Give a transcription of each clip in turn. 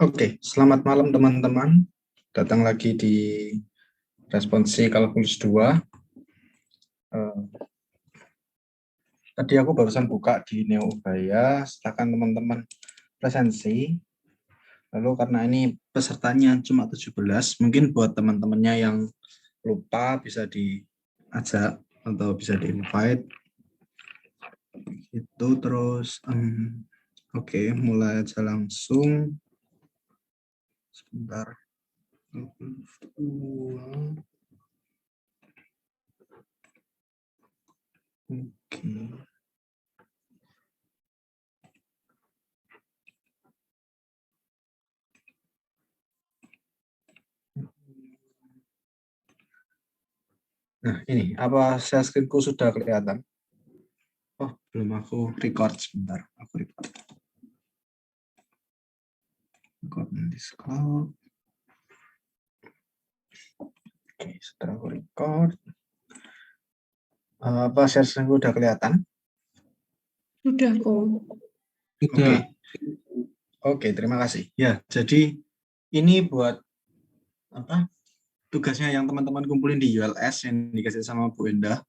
Oke, selamat malam teman-teman. Datang lagi di Responsi Kalkulus 2. Tadi aku barusan buka di Neo Ubaya, silakan teman-teman presensi. Lalu karena ini pesertanya cuma 17, mungkin buat teman-temannya yang lupa bisa diajak atau bisa di-invite. Itu terus, oke, mulai aja langsung. Sebentar. Oke. Nah, ini apa share screen-ku sudah kelihatan? Oh, belum, aku record sebentar. Aku record. Record in this cloud. Oke, setelah aku record. Apa share screen-ku udah kelihatan? Sudah kok. Oke. Oke, terima kasih. Ya, jadi ini buat apa? Tugasnya yang teman-teman kumpulin di ULS yang dikasih sama Bu Endah.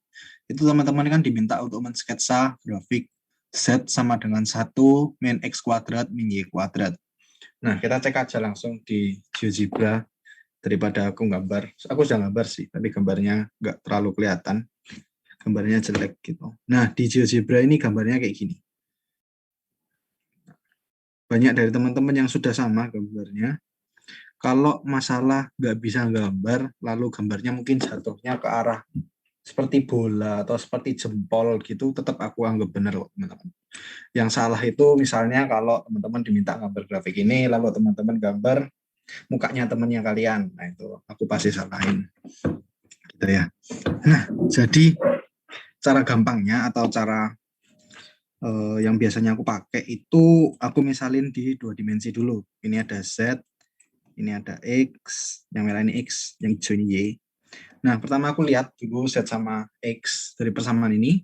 Itu teman-teman kan diminta untuk mensketsa grafik Z sama dengan 1 min X kuadrat min Y kuadrat. Nah, kita cek aja langsung di GeoGebra daripada aku gambar. Aku sudah gambar sih, tapi gambarnya nggak terlalu kelihatan. Gambarnya jelek gitu. Nah, di GeoGebra ini gambarnya kayak gini. Banyak dari teman-teman yang sudah sama gambarnya. Kalau masalah nggak bisa gambar, lalu gambarnya mungkin jatuhnya ke arah seperti bola atau seperti jempol gitu, tetap aku anggap benar kok, teman-teman. Yang salah itu misalnya kalau teman-teman diminta gambar grafik ini, lalu teman-teman gambar mukanya temannya kalian, nah itu aku pasti salahin. Gitu ya. Nah, jadi cara gampangnya atau cara yang biasanya aku pakai itu aku misalin di 2 dimensi dulu. Ini ada Z, ini ada X, yang merah ini X, yang hijau ini Y. Nah, pertama aku lihat dulu Z sama X dari persamaan ini.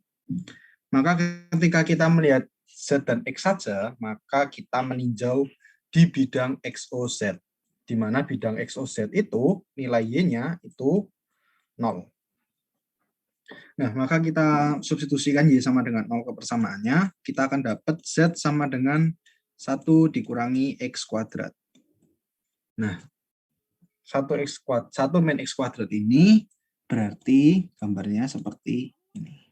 Maka ketika kita melihat Z dan X saja, maka kita meninjau di bidang XOZ, di mana bidang XOZ itu nilai Y-nya itu 0. Nah, maka kita substitusikan Y sama dengan 0 ke persamaannya, kita akan dapat Z sama dengan 1 dikurangi X kuadrat. Nah, 1 min X kuadrat ini berarti gambarnya seperti ini.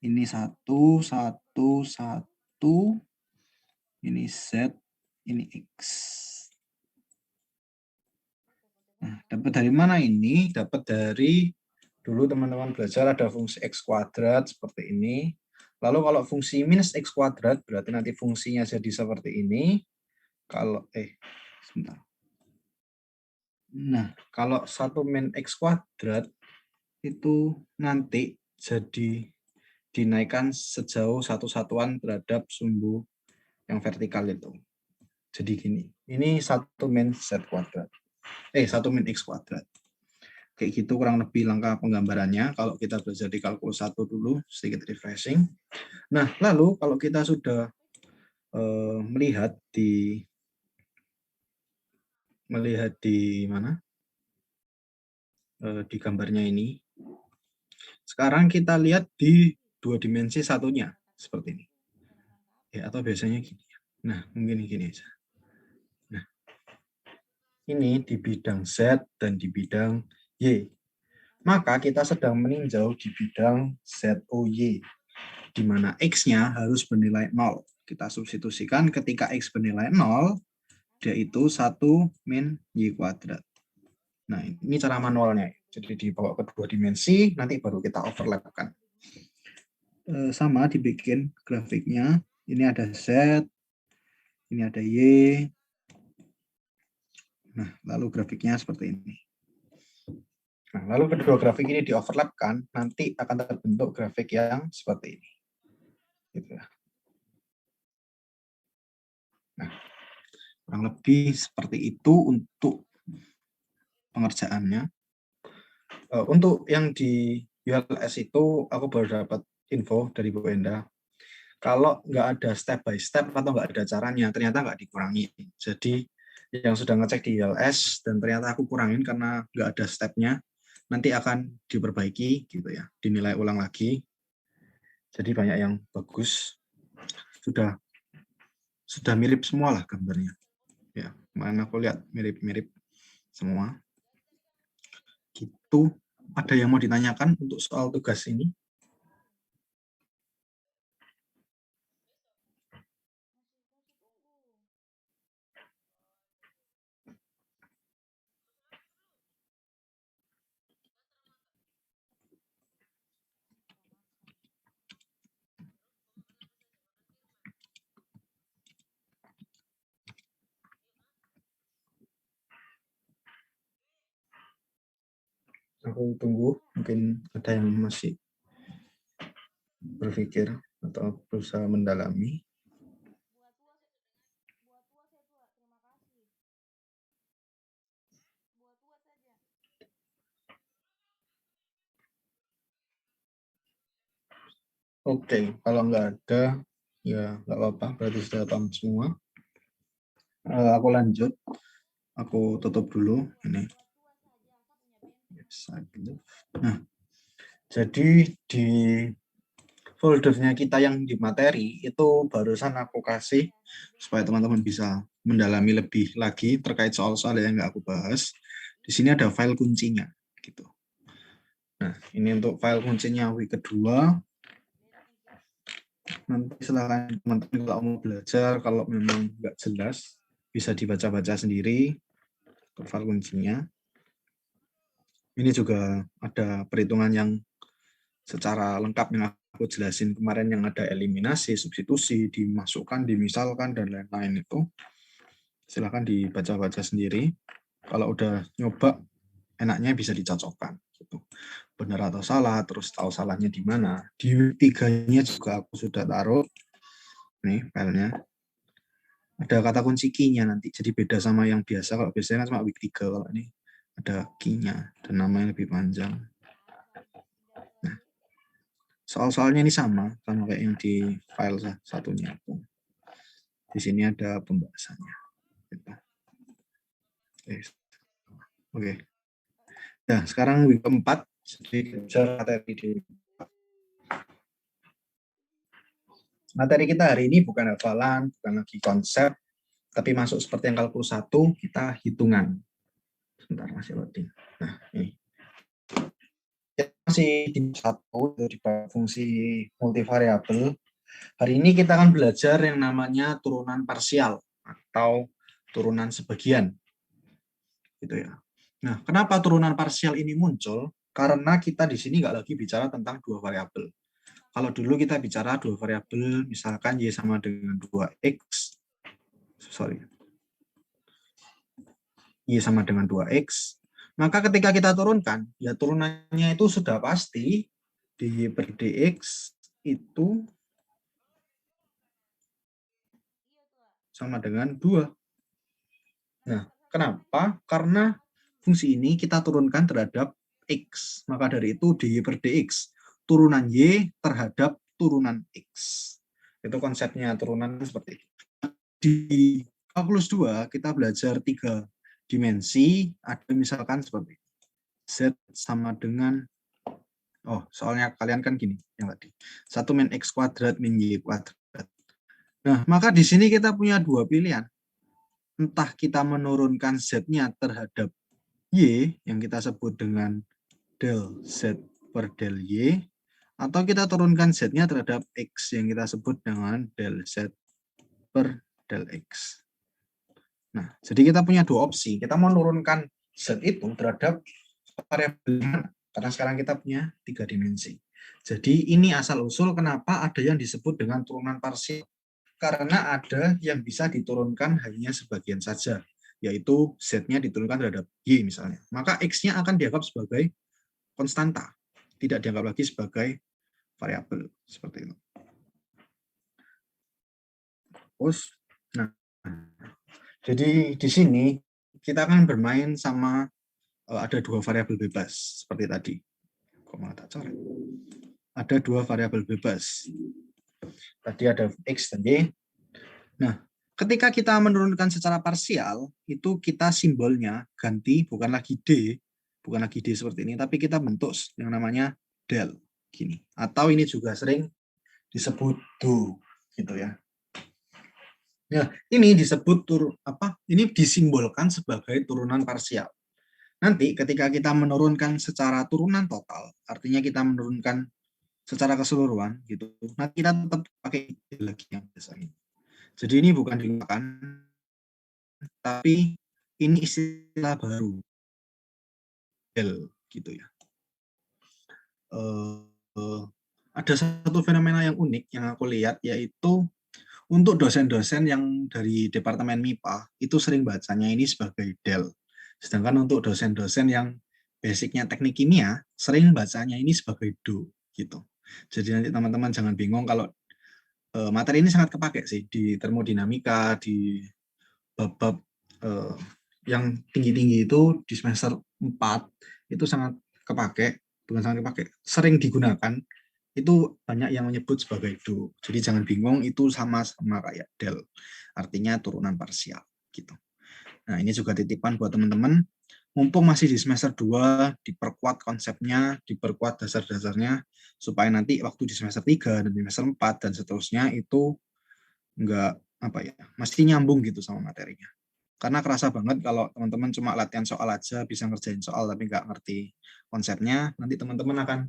Ini 1, 1, 1, ini Z, ini X. Nah, dapat dari mana ini? Dapat dari, dulu teman-teman belajar ada fungsi X kuadrat seperti ini. Lalu kalau fungsi minus X kuadrat, berarti nanti fungsinya jadi seperti ini. Kalau, sebentar. Nah, kalau 1 min X kuadrat, itu nanti jadi dinaikkan sejauh 1 satuan terhadap sumbu yang vertikal itu. Jadi gini, ini 1 min Z kuadrat. 1 min X kuadrat. Kayak gitu kurang lebih langkah penggambarannya. Kalau kita belajar di kalkulus 1 dulu, sedikit refreshing. Nah, lalu kalau kita sudah melihat di mana? Di gambarnya ini. Sekarang kita lihat di 2 dimensi satunya seperti ini. Ya, atau biasanya gini. Nah, mungkin gini aja. Nah, ini di bidang Z dan di bidang Y. Maka kita sedang meninjau di bidang ZOY, di mana X-nya harus bernilai 0. Kita substitusikan ketika X bernilai 0, dia itu 1 min Y kuadrat. Nah, ini cara manualnya. Jadi dibawa ke 2 dimensi, nanti baru kita overlapkan. Sama dibikin grafiknya. Ini ada Z, ini ada Y. Nah, lalu grafiknya seperti ini. Nah, lalu kedua grafik ini di-overlapkan, nanti akan terbentuk grafik yang seperti ini. Gitu ya. Nah, kurang lebih seperti itu untuk pengerjaannya. Untuk yang di ULS itu, aku baru dapat info dari Bu Enda. kalau nggak ada step by step atau nggak ada caranya, ternyata nggak dikurangi. Jadi yang sudah ngecek di ILS dan ternyata aku kurangin karena nggak ada stepnya, nanti akan diperbaiki gitu ya, dinilai ulang lagi. Jadi banyak yang bagus, sudah mirip semua lah gambarnya. Ya, kemarin aku lihat mirip-mirip semua. Gitu. Ada yang mau ditanyakan untuk soal tugas ini? Aku tunggu, mungkin ada yang masih berpikir atau berusaha mendalami. Oke, kalau nggak ada, ya nggak apa-apa, berarti sudah paham semua. Aku lanjut, aku tutup dulu ini. Nah, jadi di foldernya kita yang di materi itu barusan aku kasih supaya teman-teman bisa mendalami lebih lagi terkait soal-soal yang nggak aku bahas. Di sini ada file kuncinya, gitu. Nah, ini untuk file kuncinya week kedua. Nanti silakan teman-teman kalau mau belajar, kalau memang nggak jelas bisa dibaca-baca sendiri ke file kuncinya. Ini juga ada perhitungan yang secara lengkap yang aku jelasin kemarin, yang ada eliminasi, substitusi, dimasukkan, dimisalkan, dan lain-lain itu. Silakan dibaca-baca sendiri. Kalau udah nyoba, enaknya bisa dicocokkan. Gitu. Benar atau salah, terus tahu salahnya di mana. Di tiganya juga aku sudah taruh. Nih filenya. Ada kata kunci key-nya nanti. Jadi beda sama yang biasa. Kalau biasanya kan cuma week 3. Kalau ini ada key-nya dan namanya lebih panjang. Nah, soal-soalnya ini sama kayak yang di file satunya. Di sini ada pembahasannya. Oke. Nah, sekarang week keempat. Jadi materi di materi kita hari ini bukan hafalan, bukan lagi konsep, tapi masuk seperti yang kalkulus 1, kita hitungan. Sebentar, masih loading. Nah, ini. Kita masih di 1, di fungsi multivariabel. Hari ini kita akan belajar yang namanya turunan parsial atau turunan sebagian. Gitu ya. Nah, kenapa turunan parsial ini muncul? Karena kita di sini nggak lagi bicara tentang dua variabel. Kalau dulu kita bicara dua variabel, misalkan Y sama dengan 2X, Y sama dengan 2X, maka ketika kita turunkan, ya turunannya itu sudah pasti dy per dx itu sama dengan 2. Nah, kenapa? Karena fungsi ini kita turunkan terhadap X. Maka dari itu dy per dx, turunan Y terhadap turunan X. Itu konsepnya turunan seperti itu. Di kalkulus 2, kita belajar 3 dimensi, ada misalkan seperti Z sama dengan, soalnya kalian kan gini, yang tadi, 1 min X kuadrat min Y kuadrat. Nah, maka di sini kita punya dua pilihan. Entah kita menurunkan Z-nya terhadap Y, yang kita sebut dengan del Z per del Y, atau kita turunkan Z-nya terhadap X, yang kita sebut dengan del Z per del X. Nah, jadi kita punya dua opsi. Kita mau menurunkan Z itu terhadap variabel mana? Karena sekarang kita punya 3 dimensi. Jadi ini asal-usul kenapa ada yang disebut dengan turunan parsial. Karena ada yang bisa diturunkan hanya sebagian saja, yaitu Z-nya diturunkan terhadap Y misalnya. Maka X-nya akan dianggap sebagai konstanta, tidak dianggap lagi sebagai variabel. Seperti itu. Nah, jadi di sini kita akan bermain sama ada dua variabel bebas seperti tadi. Kok malah tak coret? Ada dua variabel bebas. Tadi ada X dan Y. Nah, ketika kita menurunkan secara parsial, itu kita simbolnya ganti bukan lagi D seperti ini, tapi kita bentuk yang namanya del gini. Atau ini juga sering disebut do gitu ya. Nah, ini disebut ini disimbolkan sebagai turunan parsial. Nanti ketika kita menurunkan secara turunan total, artinya kita menurunkan secara keseluruhan gitu. Nanti kita tetap pakai lagi yang biasa ini. Jadi ini bukan digunakan, tapi ini istilah baru, del gitu ya. Ada satu fenomena yang unik yang aku lihat, yaitu untuk dosen-dosen yang dari Departemen MIPA itu sering bacanya ini sebagai del. Sedangkan untuk dosen-dosen yang basicnya teknik kimia sering bacanya ini sebagai do gitu. Jadi nanti teman-teman jangan bingung kalau materi ini sangat kepake sih di termodinamika, di bab-bab yang tinggi-tinggi itu di semester 4 itu sangat kepake, bukan sangat kepake, sering digunakan. Itu banyak yang menyebut sebagai do. Jadi jangan bingung, itu sama-sama kayak del. Artinya turunan parsial gitu. Nah, ini juga titipan buat teman-teman. Mumpung masih di semester 2, diperkuat konsepnya, diperkuat dasar-dasarnya, supaya nanti waktu di semester 3 dan di semester 4 dan seterusnya itu enggak mesti nyambung gitu sama materinya. Karena kerasa banget kalau teman-teman cuma latihan soal aja, bisa ngerjain soal tapi nggak ngerti konsepnya, nanti teman-teman akan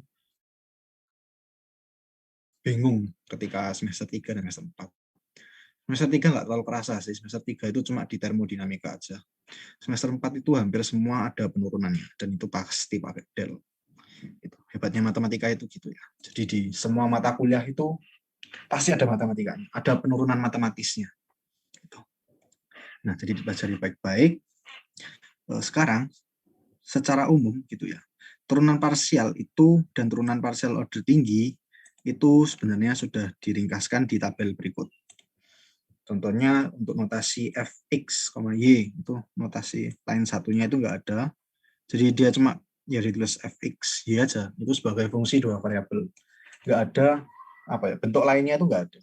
bingung ketika semester 3 dan semester 4. Semester 3 nggak terlalu kerasa sih, semester 3 itu cuma di termodinamika aja. Semester 4 itu hampir semua ada penurunannya, dan itu pasti pakai del. Itu. Hebatnya matematika itu gitu ya. Jadi di semua mata kuliah itu pasti ada matematikanya, ada penurunan matematisnya. Gitu. Nah, jadi dipelajari baik-baik. Sekarang, secara umum gitu ya, turunan parsial itu dan turunan parsial order tinggi itu sebenarnya sudah diringkaskan di tabel berikut. Contohnya untuk notasi fx, y itu notasi lain satunya itu nggak ada. Jadi dia cuma ya ditulis fx y aja, itu sebagai fungsi dua variabel. Nggak ada bentuk lainnya itu nggak ada.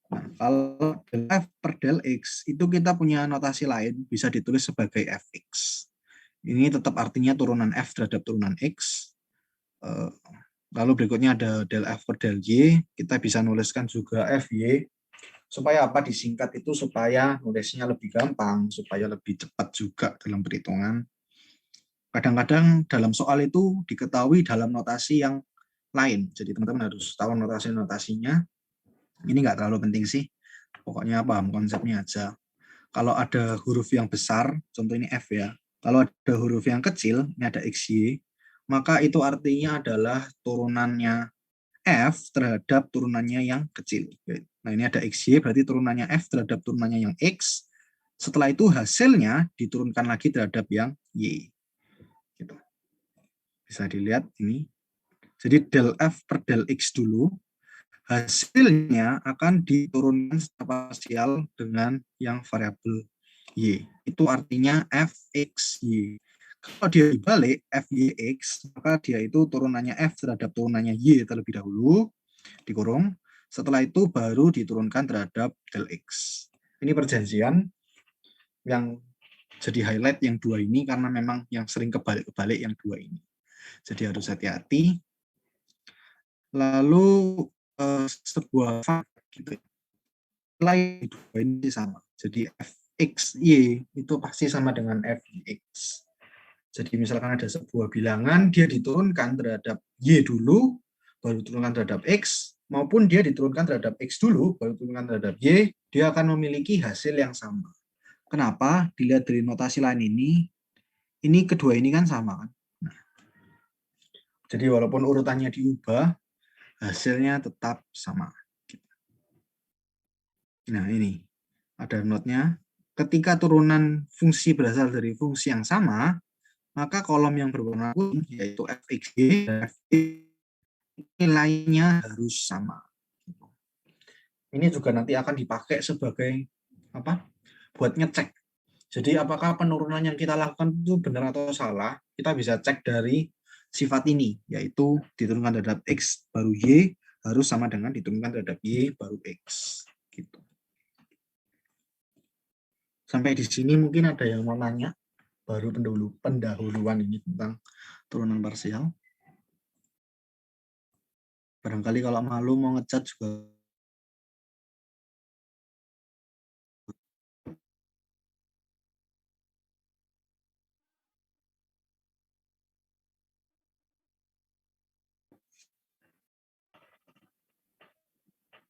Nah, kalau del f per del x itu kita punya notasi lain, bisa ditulis sebagai fx. Ini tetap artinya turunan f terhadap turunan x. Lalu berikutnya ada del f per del y, kita bisa nuliskan juga fy. Supaya apa disingkat itu, supaya nulisnya lebih gampang, supaya lebih cepat juga dalam perhitungan. Kadang-kadang dalam soal itu diketahui dalam notasi yang lain, jadi teman-teman harus tahu notasi-notasinya. Ini nggak terlalu penting sih, pokoknya paham konsepnya aja. Kalau ada huruf yang besar, contoh ini F ya, kalau ada huruf yang kecil, ini ada XY, maka itu artinya adalah turunannya F terhadap turunannya yang kecil. Nah, ini ada XY, berarti turunannya F terhadap turunannya yang X. Setelah itu hasilnya diturunkan lagi terhadap yang Y. Gitu. Bisa dilihat ini. Jadi del F per del X dulu, hasilnya akan diturunkan secara parsial dengan yang variabel Y. Itu artinya FXY. Kalau dia dibalik FYX, maka dia itu turunannya F terhadap turunannya Y terlebih dahulu, dikurung. Setelah itu baru diturunkan terhadap del X. Ini perjanjian yang jadi highlight yang dua ini, karena memang yang sering kebalik-kebalik yang dua ini. Jadi harus hati-hati. Lalu sebuah fakta gitu, nilai dua ini sama. Jadi FXY itu pasti sama dengan FX. Jadi misalkan ada sebuah bilangan, dia diturunkan terhadap Y dulu, baru diturunkan terhadap X, maupun dia diturunkan terhadap X dulu, baru diturunkan terhadap Y, dia akan memiliki hasil yang sama. Kenapa? Dilihat dari notasi lain ini kedua ini kan sama kan. Nah, jadi walaupun urutannya diubah, hasilnya tetap sama. Nah, ini ada notnya. Ketika turunan fungsi berasal dari fungsi yang sama, maka kolom yang berwarna kuning yaitu fxy dan fy nilainya harus sama. Ini juga nanti akan dipakai sebagai buat ngecek. Jadi apakah penurunan yang kita lakukan itu benar atau salah, kita bisa cek dari sifat ini, yaitu diturunkan terhadap X baru Y, harus sama dengan diturunkan terhadap Y baru X. Gitu. Sampai di sini mungkin ada yang mau nanya, baru pendahuluan ini tentang turunan parsial. Barangkali kalau malu mau ngecat juga.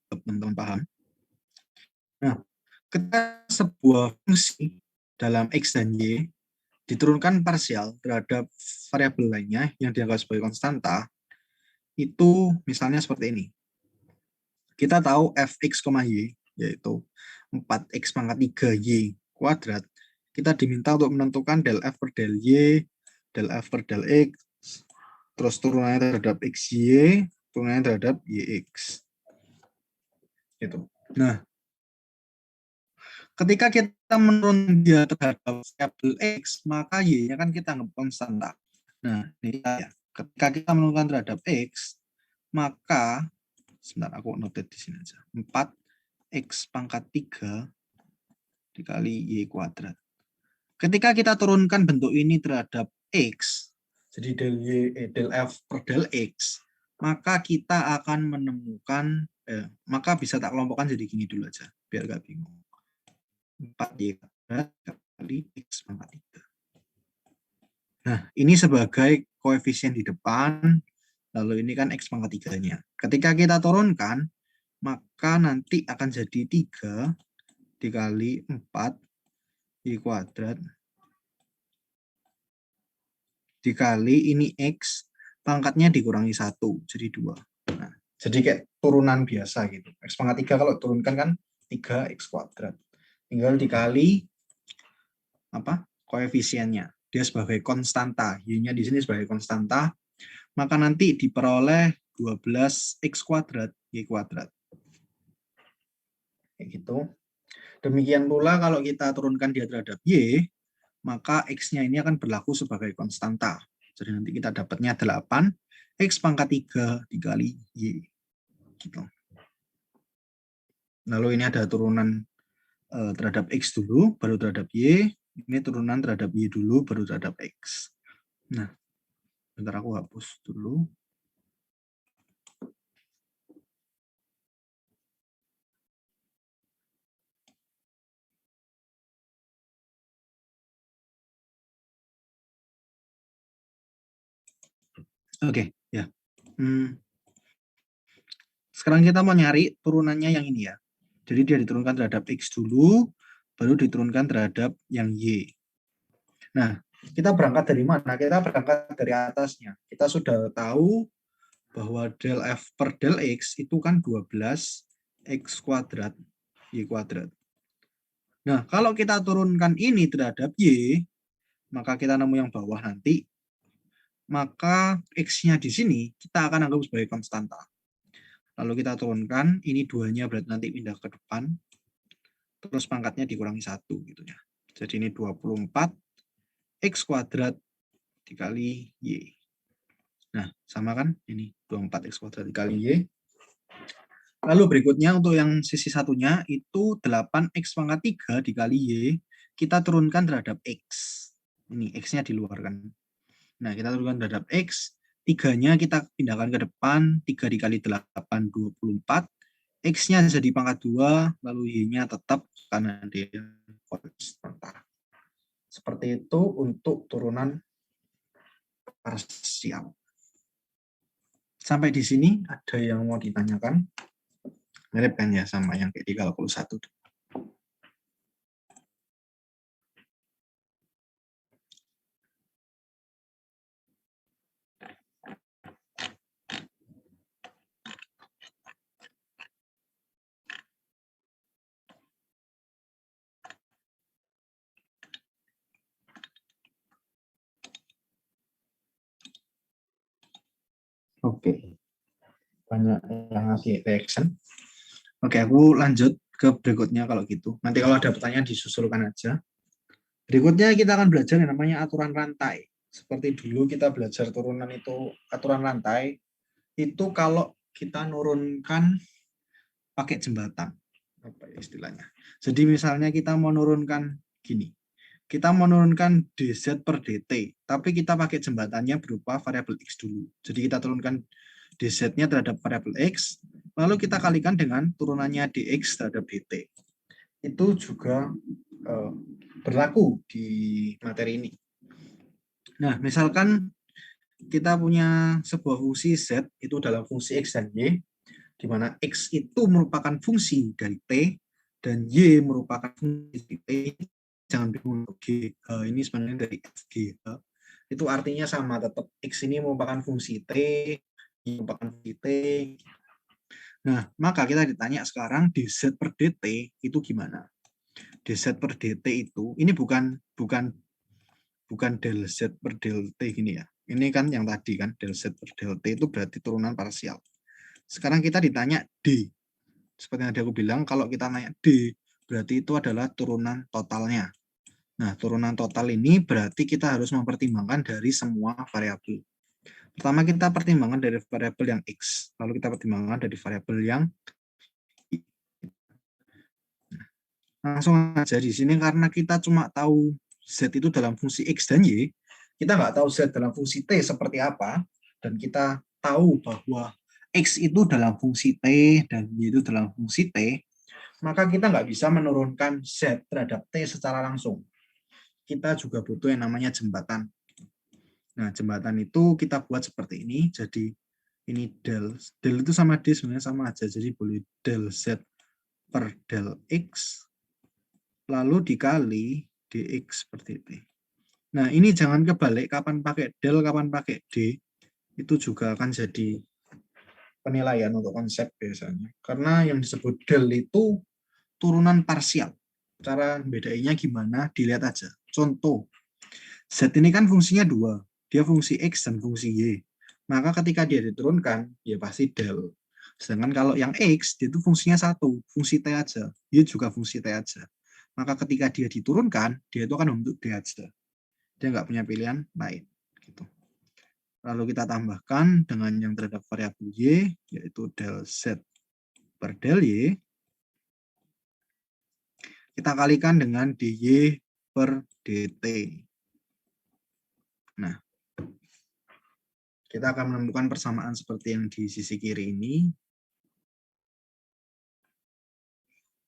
Teman-teman paham. Nah, ketika sebuah fungsi dalam X dan Y diturunkan parsial terhadap variabel lainnya yang dianggap sebagai konstanta, itu misalnya seperti ini. Kita tahu fx, y, yaitu 4x pangkat 3y kuadrat, kita diminta untuk menentukan del f per del y, del f per del x, terus turunannya terhadap xy, turunannya terhadap yx. Gitu. Nah, ketika kita menurunkan dia terhadap variabel x, maka y-nya kan kita anggap konstanta. Nah, ini ya. Ketika kita menurunkan terhadap x, maka sebentar aku note di sini aja. 4x pangkat 3 dikali y kuadrat. Ketika kita turunkan bentuk ini terhadap x, jadi del f per del x, maka kita akan menemukan, maka bisa tak kelompokkan jadi gini dulu aja, biar gak bingung. 4y kuadrat kali x pangkat 3. Nah, ini sebagai koefisien di depan, lalu ini kan x pangkat 3-nya. Ketika kita turunkan, maka nanti akan jadi 3 dikali 4 y kuadrat dikali ini x, pangkatnya dikurangi 1, jadi 2. Nah, jadi kayak turunan biasa gitu. X pangkat 3 kalau turunkan kan 3x kuadrat. Tinggal dikali apa? Koefisiennya. Dia sebagai konstanta, y-nya di sini sebagai konstanta, maka nanti diperoleh 12x kuadrat y kuadrat. Kayak gitu. Demikian pula kalau kita turunkan dia terhadap y, maka x-nya ini akan berlaku sebagai konstanta. Jadi nanti kita dapatnya 8 x pangkat 3 dikali y. Gitu. Lalu ini ada turunan terhadap x dulu, baru terhadap y. Ini turunan terhadap y dulu, baru terhadap x. Nah, bentar aku hapus dulu. Oke, ya. Sekarang kita mau nyari turunannya yang ini ya. Jadi dia diturunkan terhadap x dulu, baru diturunkan terhadap yang y. Nah, kita berangkat dari mana? Kita berangkat dari atasnya. Kita sudah tahu bahwa del f per del x itu kan 12x kuadrat y kuadrat. Nah, kalau kita turunkan ini terhadap y, maka kita nemu yang bawah nanti, maka x-nya di sini kita akan anggap sebagai konstanta. Lalu kita turunkan, ini 2-nya berarti nanti pindah ke depan, terus pangkatnya dikurangi 1 gitu ya. Jadi ini 24x kuadrat dikali y. Nah, sama kan? Ini 24x kuadrat dikali y. Lalu berikutnya untuk yang sisi satunya itu 8x pangkat 3 dikali y, kita turunkan terhadap x. Ini x-nya di luar kan. Nah, kita turunkan terhadap x, 3-nya kita pindahkan ke depan, 3 dikali 8, 24. X-nya jadi pangkat 2, lalu y-nya tetap karena dia konstanta. Seperti itu untuk turunan parsial. Sampai di sini ada yang mau ditanyakan? Mirip kan ya sama yang kayak di kalkulus 1. Oke. Banyak yang ngasih reaction. Oke, aku lanjut ke berikutnya kalau gitu. Nanti kalau ada pertanyaan disusulkan aja. Berikutnya kita akan belajar yang namanya aturan rantai. Seperti dulu kita belajar turunan itu aturan rantai. Itu kalau kita nurunkan pakai jembatan. Apa ya istilahnya? Jadi misalnya kita mau nurunkan gini. Kita menurunkan dz per dt, tapi kita pakai jembatannya berupa variabel x dulu. Jadi kita turunkan dz-nya terhadap variabel x, lalu kita kalikan dengan turunannya dx terhadap dt. Itu juga berlaku di materi ini. Nah, misalkan kita punya sebuah fungsi z itu dalam fungsi x dan y, di mana x itu merupakan fungsi dari t dan y merupakan fungsi t. Jangan bingung G, ini sebenarnya dari G. Itu artinya sama, tetap X ini merupakan fungsi T, Y merupakan fungsi T. Nah, maka kita ditanya sekarang dz per dt itu gimana? Dz per dt itu, ini bukan del z per del t gini ya. Ini kan yang tadi kan, del z per del t itu berarti turunan parsial. Sekarang kita ditanya D. Seperti yang tadi aku bilang, kalau kita nanya D, berarti itu adalah turunan totalnya. Nah, turunan total ini berarti kita harus mempertimbangkan dari semua variabel. Pertama kita pertimbangkan dari variabel yang X, lalu kita pertimbangkan dari variabel yang Y. Langsung aja di sini karena kita cuma tahu Z itu dalam fungsi X dan Y, kita nggak tahu Z dalam fungsi T seperti apa, dan kita tahu bahwa X itu dalam fungsi T dan Y itu dalam fungsi T, maka kita nggak bisa menurunkan Z terhadap T secara langsung. Kita juga butuh yang namanya jembatan. Nah, jembatan itu kita buat seperti ini. Jadi ini del itu sama D sebenarnya sama aja. Jadi boleh del Z per del X lalu dikali dx per dt. Nah, ini jangan kebalik, kapan pakai del, kapan pakai D. Itu juga akan jadi penilaian untuk konsep biasanya. Karena yang disebut del itu turunan parsial. Cara bedainya gimana? Dilihat aja. Contoh, Z ini kan fungsinya 2. Dia fungsi X dan fungsi Y. Maka ketika dia diturunkan, ya pasti del. Sedangkan kalau yang X, dia itu fungsinya 1. Fungsi T aja. Y juga fungsi T aja. Maka ketika dia diturunkan, dia itu akan membentuk D aja. Dia nggak punya pilihan lain. Gitu. Lalu kita tambahkan dengan yang terhadap variabel Y, yaitu del Z per del Y. Kita kalikan dengan dy per dt. Nah, kita akan menemukan persamaan seperti yang di sisi kiri ini.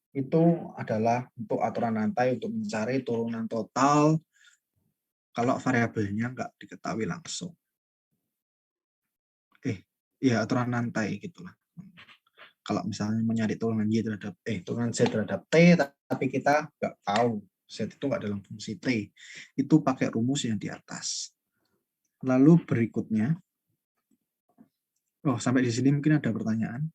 Itu adalah untuk aturan rantai untuk mencari turunan total kalau variabelnya nggak diketahui langsung. Ya aturan rantai gitulah. Kalau misalnya mencari turunan Y terhadap turunan Z terhadap T, tapi kita nggak tahu Z itu nggak dalam fungsi T, itu pakai rumus yang di atas. Lalu berikutnya, sampai di sini mungkin ada pertanyaan.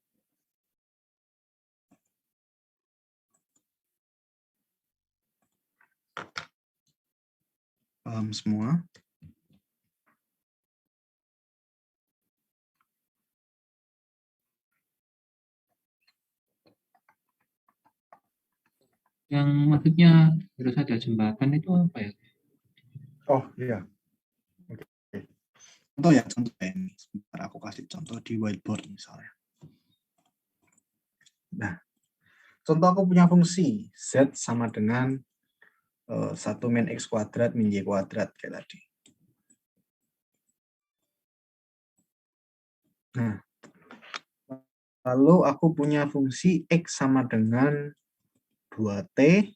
Paham semua? Yang maksudnya harus ada jembatan itu apa ya? Oh iya. Oke. Contoh ya, ini. Sebentar aku kasih contoh di whiteboard misalnya. Nah, contoh aku punya fungsi Z sama dengan 1 min X kuadrat min Y kuadrat kayak tadi. Nah, lalu aku punya fungsi X sama dengan 2T,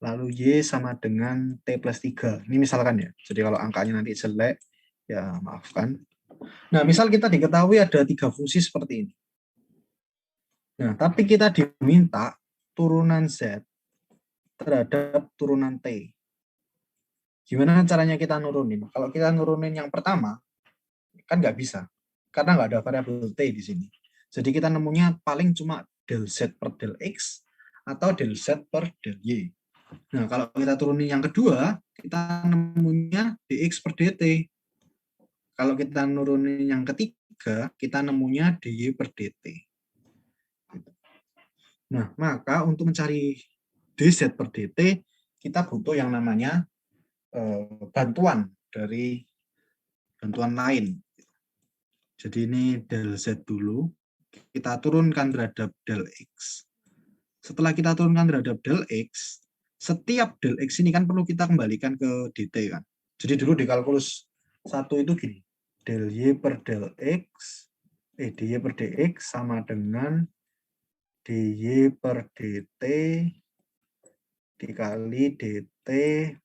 lalu Y sama dengan T plus 3. Ini misalkan ya, jadi kalau angkanya nanti jelek, ya maafkan. Nah, misal kita diketahui ada 3 fungsi seperti ini. Nah, tapi kita diminta turunan Z terhadap turunan T. Gimana caranya kita nurunin? Kalau kita nurunin yang pertama, kan nggak bisa. Karena nggak ada variabel T di sini. Jadi kita nemunya paling cuma del Z per del X atau del Z per del Y. Nah, kalau kita turunin yang kedua, kita nemunya dx per dt. Kalau kita nurunin yang ketiga, kita nemunya dy per dt. Nah, maka untuk mencari dz per dt, kita butuh yang namanya bantuan lain. Jadi ini del z dulu. kita turunkan terhadap del X. Setelah kita turunkan terhadap del X, setiap del X ini kan perlu kita kembalikan ke dt kan. Jadi dulu di kalkulus 1 itu gini, del Y per del X, dy per dx sama dengan dy per dt dikali dt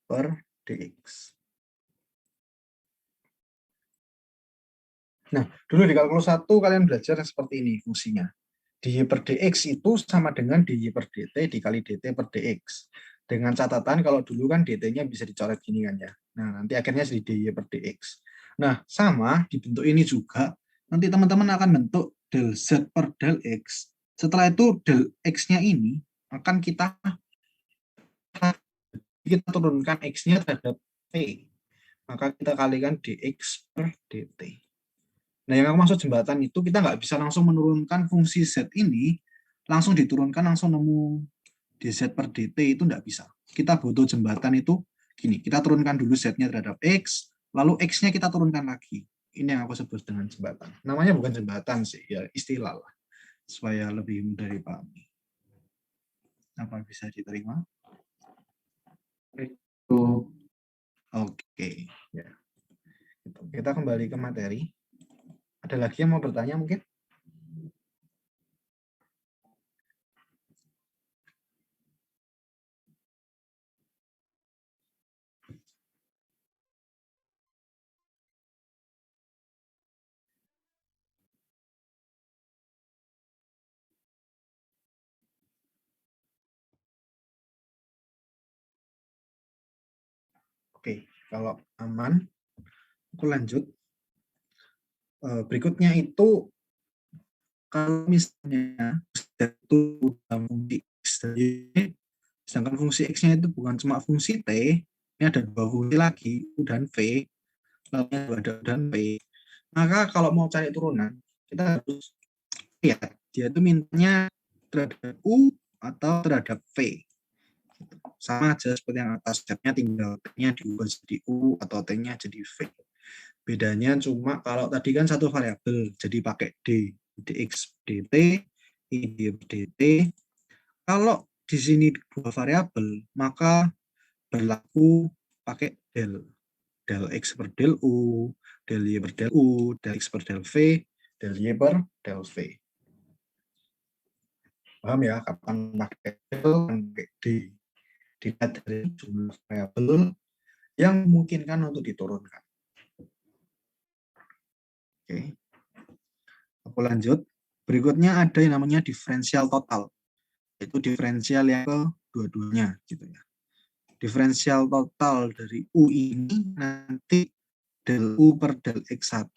per dx. Nah, dulu di kalkulus 1 kalian belajar seperti ini fungsinya. Dy per dx itu sama dengan dy per dt dikali dt per dx. Dengan catatan kalau dulu kan dt-nya bisa dicoret gini kan ya. Nah, nanti akhirnya jadi dy per dx. Nah, sama dibentuk ini juga. Nanti teman-teman akan bentuk del z per del x. Setelah itu del x-nya ini akan kita turunkan x-nya terhadap p. Maka kita kalikan dx per dt. Nah, yang aku maksud jembatan itu kita nggak bisa langsung menurunkan fungsi z ini, langsung diturunkan, langsung nemu dz per dt, itu nggak bisa. Kita butuh jembatan itu gini, kita turunkan dulu z-nya terhadap x, lalu x-nya kita turunkan lagi. Ini yang aku sebut dengan jembatan. Namanya bukan jembatan sih, ya istilah lah, supaya lebih mudah dipahami. Apa bisa diterima? Itu Oke, ya. Kita kembali ke materi. Ada lagi yang mau bertanya mungkin? Oke, kalau aman, aku lanjut. Berikutnya itu, kalau misalnya itu fungsi X dan Y, sedangkan fungsi X-nya itu bukan cuma fungsi T, ini ada dua fungsi lagi, U dan V, lalu ada U dan P. Maka kalau mau cari turunan, kita harus lihat, dia itu mintanya terhadap U atau terhadap V. Sama aja seperti yang atas, stepnya tinggal T-nya diubah jadi U atau T-nya jadi V. Bedanya cuma kalau tadi kan satu variabel, jadi pakai D, dx dt, dy dt. Kalau di sini dua variabel, maka berlaku pakai del. Del x per del u, del y per del u, del x per del v, del y per del v. Paham ya, kapan pakai del, kapan pakai d. Dilihat dari jumlah variabel yang memungkinkan untuk diturunkan. Oke. Aku lanjut. Berikutnya ada yang namanya diferensial total. Itu diferensial yang kedua-duanya gitu ya. Diferensial total dari U ini nanti del U per del X1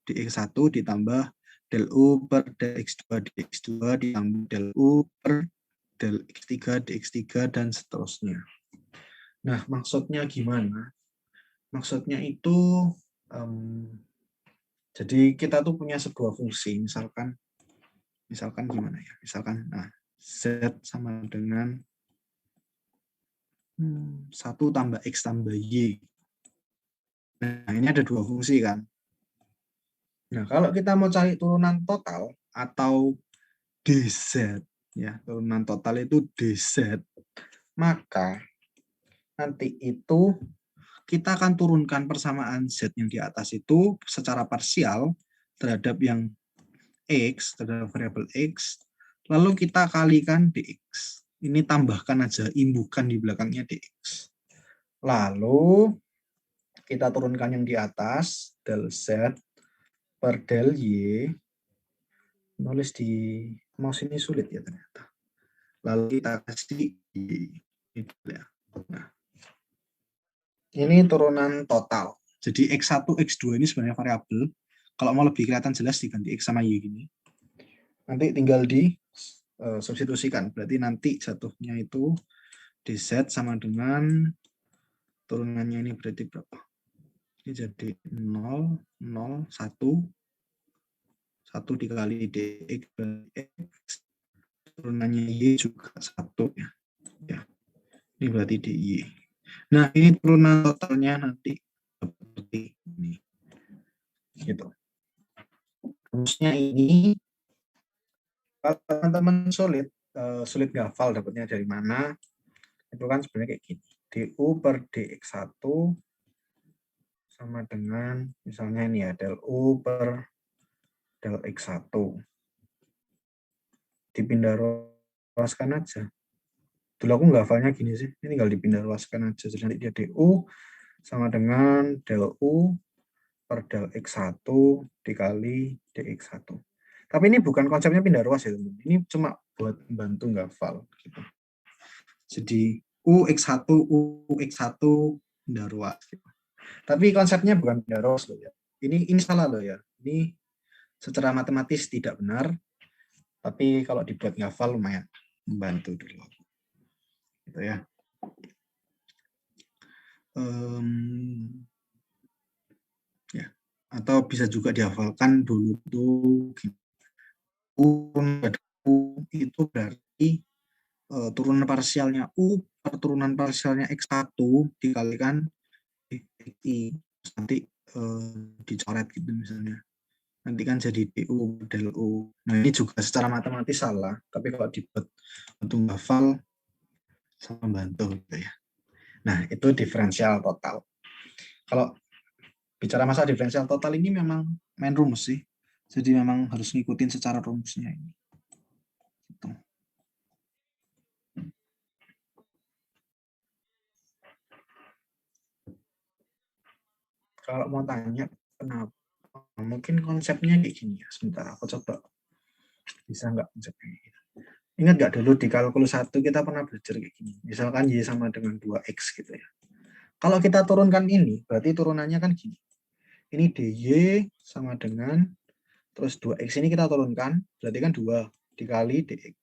dx1 ditambah del U per del X2 dx2 ditambah del U per del X3 dx3 dan seterusnya. Nah, maksudnya gimana? Maksudnya itu jadi kita tuh punya sebuah fungsi, misalkan gimana ya? Misalkan Z sama dengan 1 tambah X tambah Y. Nah, ini ada dua fungsi kan. Nah, kalau kita mau cari turunan total atau DZ, ya, turunan total itu DZ, maka nanti itu kita akan turunkan persamaan Z yang di atas itu secara parsial terhadap yang X, terhadap variabel X, lalu kita kalikan DX. Ini tambahkan aja, imbuhkan di belakangnya DX. Lalu kita turunkan yang di atas, del Z per del Y. Nulis di mouse ini sulit ya ternyata. Lalu kita kasih Y. Nah, ini turunan total. Jadi X1, X2 ini sebenarnya variabel. Kalau mau lebih kelihatan jelas diganti X sama Y gini. Nanti tinggal di substitusikan. Berarti nanti jatuhnya itu dz sama dengan turunannya ini berarti berapa? Ini jadi 0, 0, 1, 1 dikali dx x, turunannya y juga 1 ya. Ya. Ini berarti dy. Nah, ini turunan totalnya nanti seperti ini. Gitu. Rumusnya ini teman-teman sulit ngafal dapatnya dari mana, itu kan sebenarnya kayak gini. DU per DX1 sama dengan, misalnya ini ya, del U per del X1. Dipindah ruaskan aja. Dulu aku nggak hafalnya gini sih, ini tinggal dipindah ruaskan aja. Jadi nanti dia DU sama dengan del U per del X1 dikali DX1. Tapi ini bukan konsepnya pindah ruas ya teman. Ini cuma buat membantu ngafal gitu. Jadi UX1 pindah ruas gitu. Tapi konsepnya bukan pindah ruas loh ya. Ini salah loh ya. Ini secara matematis tidak benar. Tapi kalau dibuat ngafal lumayan membantu dulu. Gitu ya. Ya. Atau bisa juga dihafalkan dulu tuh itu berarti turunan parsialnya U per turunan parsialnya X1 dikalikan I. Nanti dicoret gitu misalnya. Nanti kan jadi DU del U. Nah ini juga secara matematis salah, tapi kalau dibuat untuk hafal sama bantu gitu ya. Nah itu diferensial total. Kalau bicara masalah diferensial total ini memang main rumus sih. Jadi memang harus ngikutin secara rumusnya ini. Gitu. Kalau mau tanya kenapa, mungkin konsepnya kayak gini ya. Sebentar aku coba bisa nggak konsepnya gitu. Ingat nggak dulu di kalkulus 1 kita pernah belajar kayak gini. Misalkan Y sama dengan 2X gitu ya. Kalau kita turunkan ini, berarti turunannya kan gini. Ini DY sama dengan, terus 2X ini kita turunkan, berarti kan 2 dikali DX.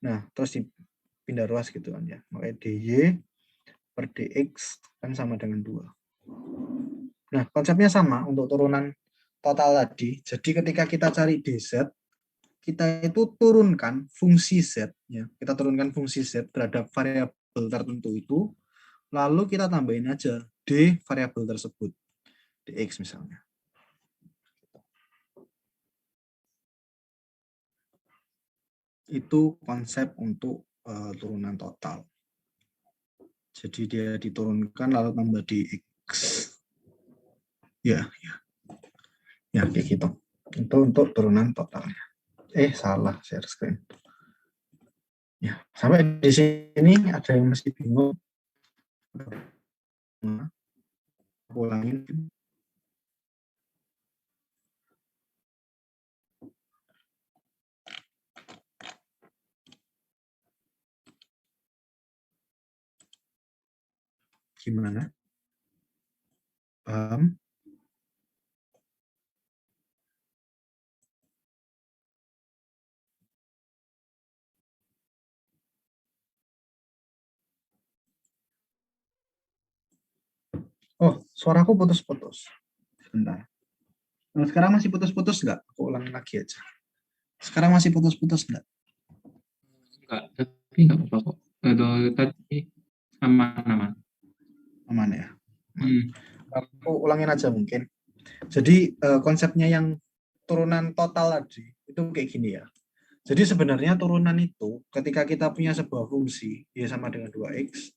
Nah, terus dipindah ruas gitu kan ya. Makanya DY per DX kan sama dengan 2. Nah, konsepnya sama untuk turunan total tadi. Jadi ketika kita cari DZ, kita itu turunkan fungsi Z, ya. Kita turunkan fungsi Z terhadap variabel tertentu itu, lalu kita tambahin aja D variabel tersebut, DX misalnya. Itu konsep untuk turunan total. Jadi dia diturunkan lalu tambah DX. Ya, kayak gitu. Itu untuk turunan totalnya. Salah share screen. Ya, sampai di sini ada yang masih bingung. Ulangin. Gimana? Paham? Oh, suaraku putus-putus. Sebentar. Nah, sekarang masih putus-putus nggak? Aku ulangi lagi aja. Sekarang masih putus-putus nggak? Enggak, tapi enggak apa-apa kok. Tadi aman-aman. Aman ya? Aku ulangin aja mungkin. Jadi konsepnya yang turunan total tadi, itu kayak gini ya. Jadi sebenarnya turunan itu, ketika kita punya sebuah fungsi, Y sama dengan 2X,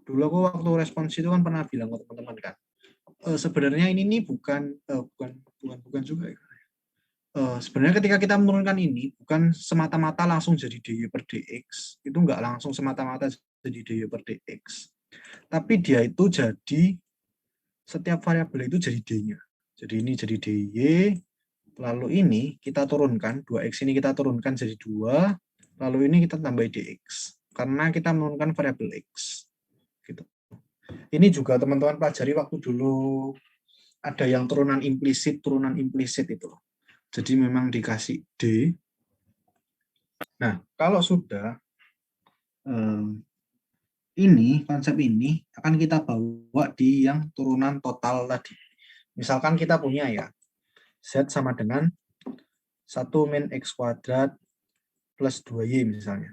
dulu aku waktu respons itu kan pernah bilang ke teman-teman kan, sebenarnya ini nih bukan juga ya. Sebenarnya ketika kita menurunkan ini bukan semata-mata langsung jadi dy per dx, itu enggak langsung semata-mata jadi dy per dx, tapi dia itu jadi setiap variabel itu jadi d-nya. Jadi ini jadi dy, lalu ini kita turunkan 2x ini kita turunkan jadi 2, lalu ini kita tambah dx karena kita menurunkan variabel x. Gitu. Ini juga teman-teman pelajari waktu dulu ada yang turunan implisit itu. Jadi memang dikasih D. Nah, kalau sudah ini, konsep ini akan kita bawa di yang turunan total tadi. Misalkan kita punya ya, Z sama dengan 1 min X kuadrat plus 2Y misalnya.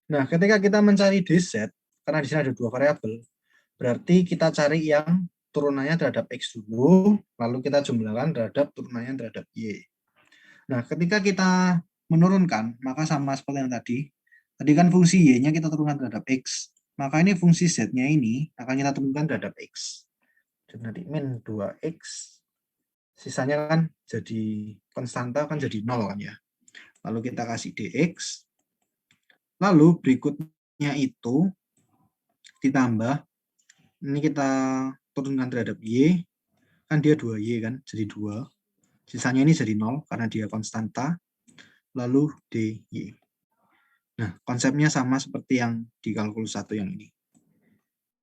Nah, ketika kita mencari DZ, karena di sini ada dua variabel, berarti kita cari yang turunannya terhadap X dulu, lalu kita jumlahkan terhadap turunannya terhadap Y. Nah, ketika kita menurunkan, maka sama seperti yang tadi. Tadi kan fungsi Y-nya kita turunkan terhadap X. Maka ini fungsi Z-nya ini akan kita turunkan terhadap X. Jadi nanti min 2X. Sisanya kan jadi konstanta kan jadi 0 kan ya. Lalu kita kasih DX. Lalu berikutnya itu ditambah. Ini kita turunkan terhadap Y. Kan dia 2Y kan, jadi 2. Sisanya ini jadi 0 karena dia konstanta. Lalu DY. Nah, konsepnya sama seperti yang di kalkulus 1 yang ini.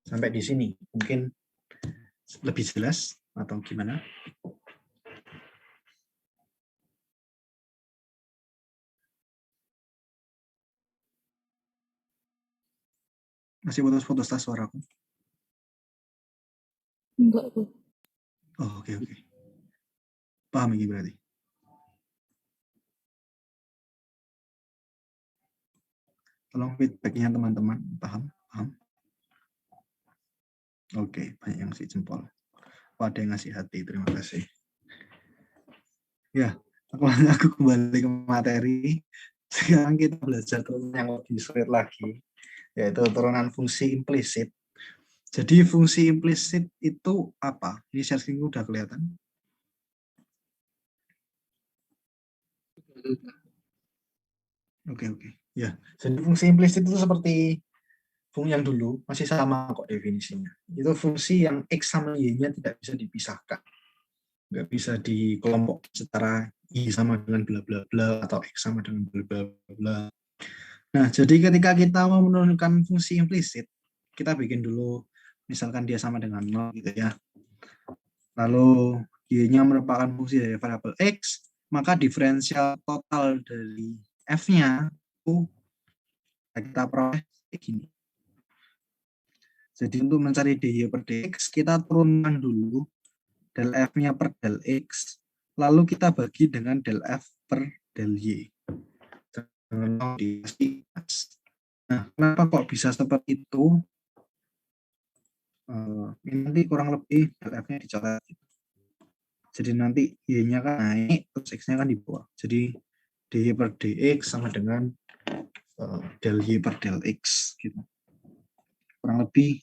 Sampai di sini mungkin lebih jelas atau gimana? Masih putus-putus tas suaraku? Enggak kok. Oh, oke. Paham ini berarti? Tolong feedback-nya teman-teman. Paham? Oke, banyak yang ngasih jempol. Ada yang ngasih hati, terima kasih. Ya, aku kembali ke materi. Sekarang kita belajar turunan yang lebih sulit lagi, yaitu turunan fungsi implisit. Jadi fungsi implisit itu apa? Ini share-nya udah kelihatan. Oke. Ya, jadi fungsi implisit itu seperti fungsi yang dulu, masih sama kok definisinya. Itu fungsi yang X sama Y-nya tidak bisa dipisahkan. Nggak bisa dikelompok secara Y sama dengan bla bla bla atau X sama dengan bla bla bla. Nah, jadi ketika kita mau menurunkan fungsi implisit, kita bikin dulu, misalkan dia sama dengan 0 gitu ya. Lalu Y-nya merupakan fungsi dari variabel X, maka diferensial total dari F-nya itu kita peroleh begini. Jadi untuk mencari dy per dx, kita turunkan dulu del f-nya per del x, lalu kita bagi dengan del f per del y. Nah, kenapa kok bisa seperti itu? Ini nanti kurang lebih del f-nya dicoret. Jadi nanti y-nya kan naik, terus x-nya kan di bawah. Jadi dy per dx sama dengan del y per del x. Gitu. Kurang lebih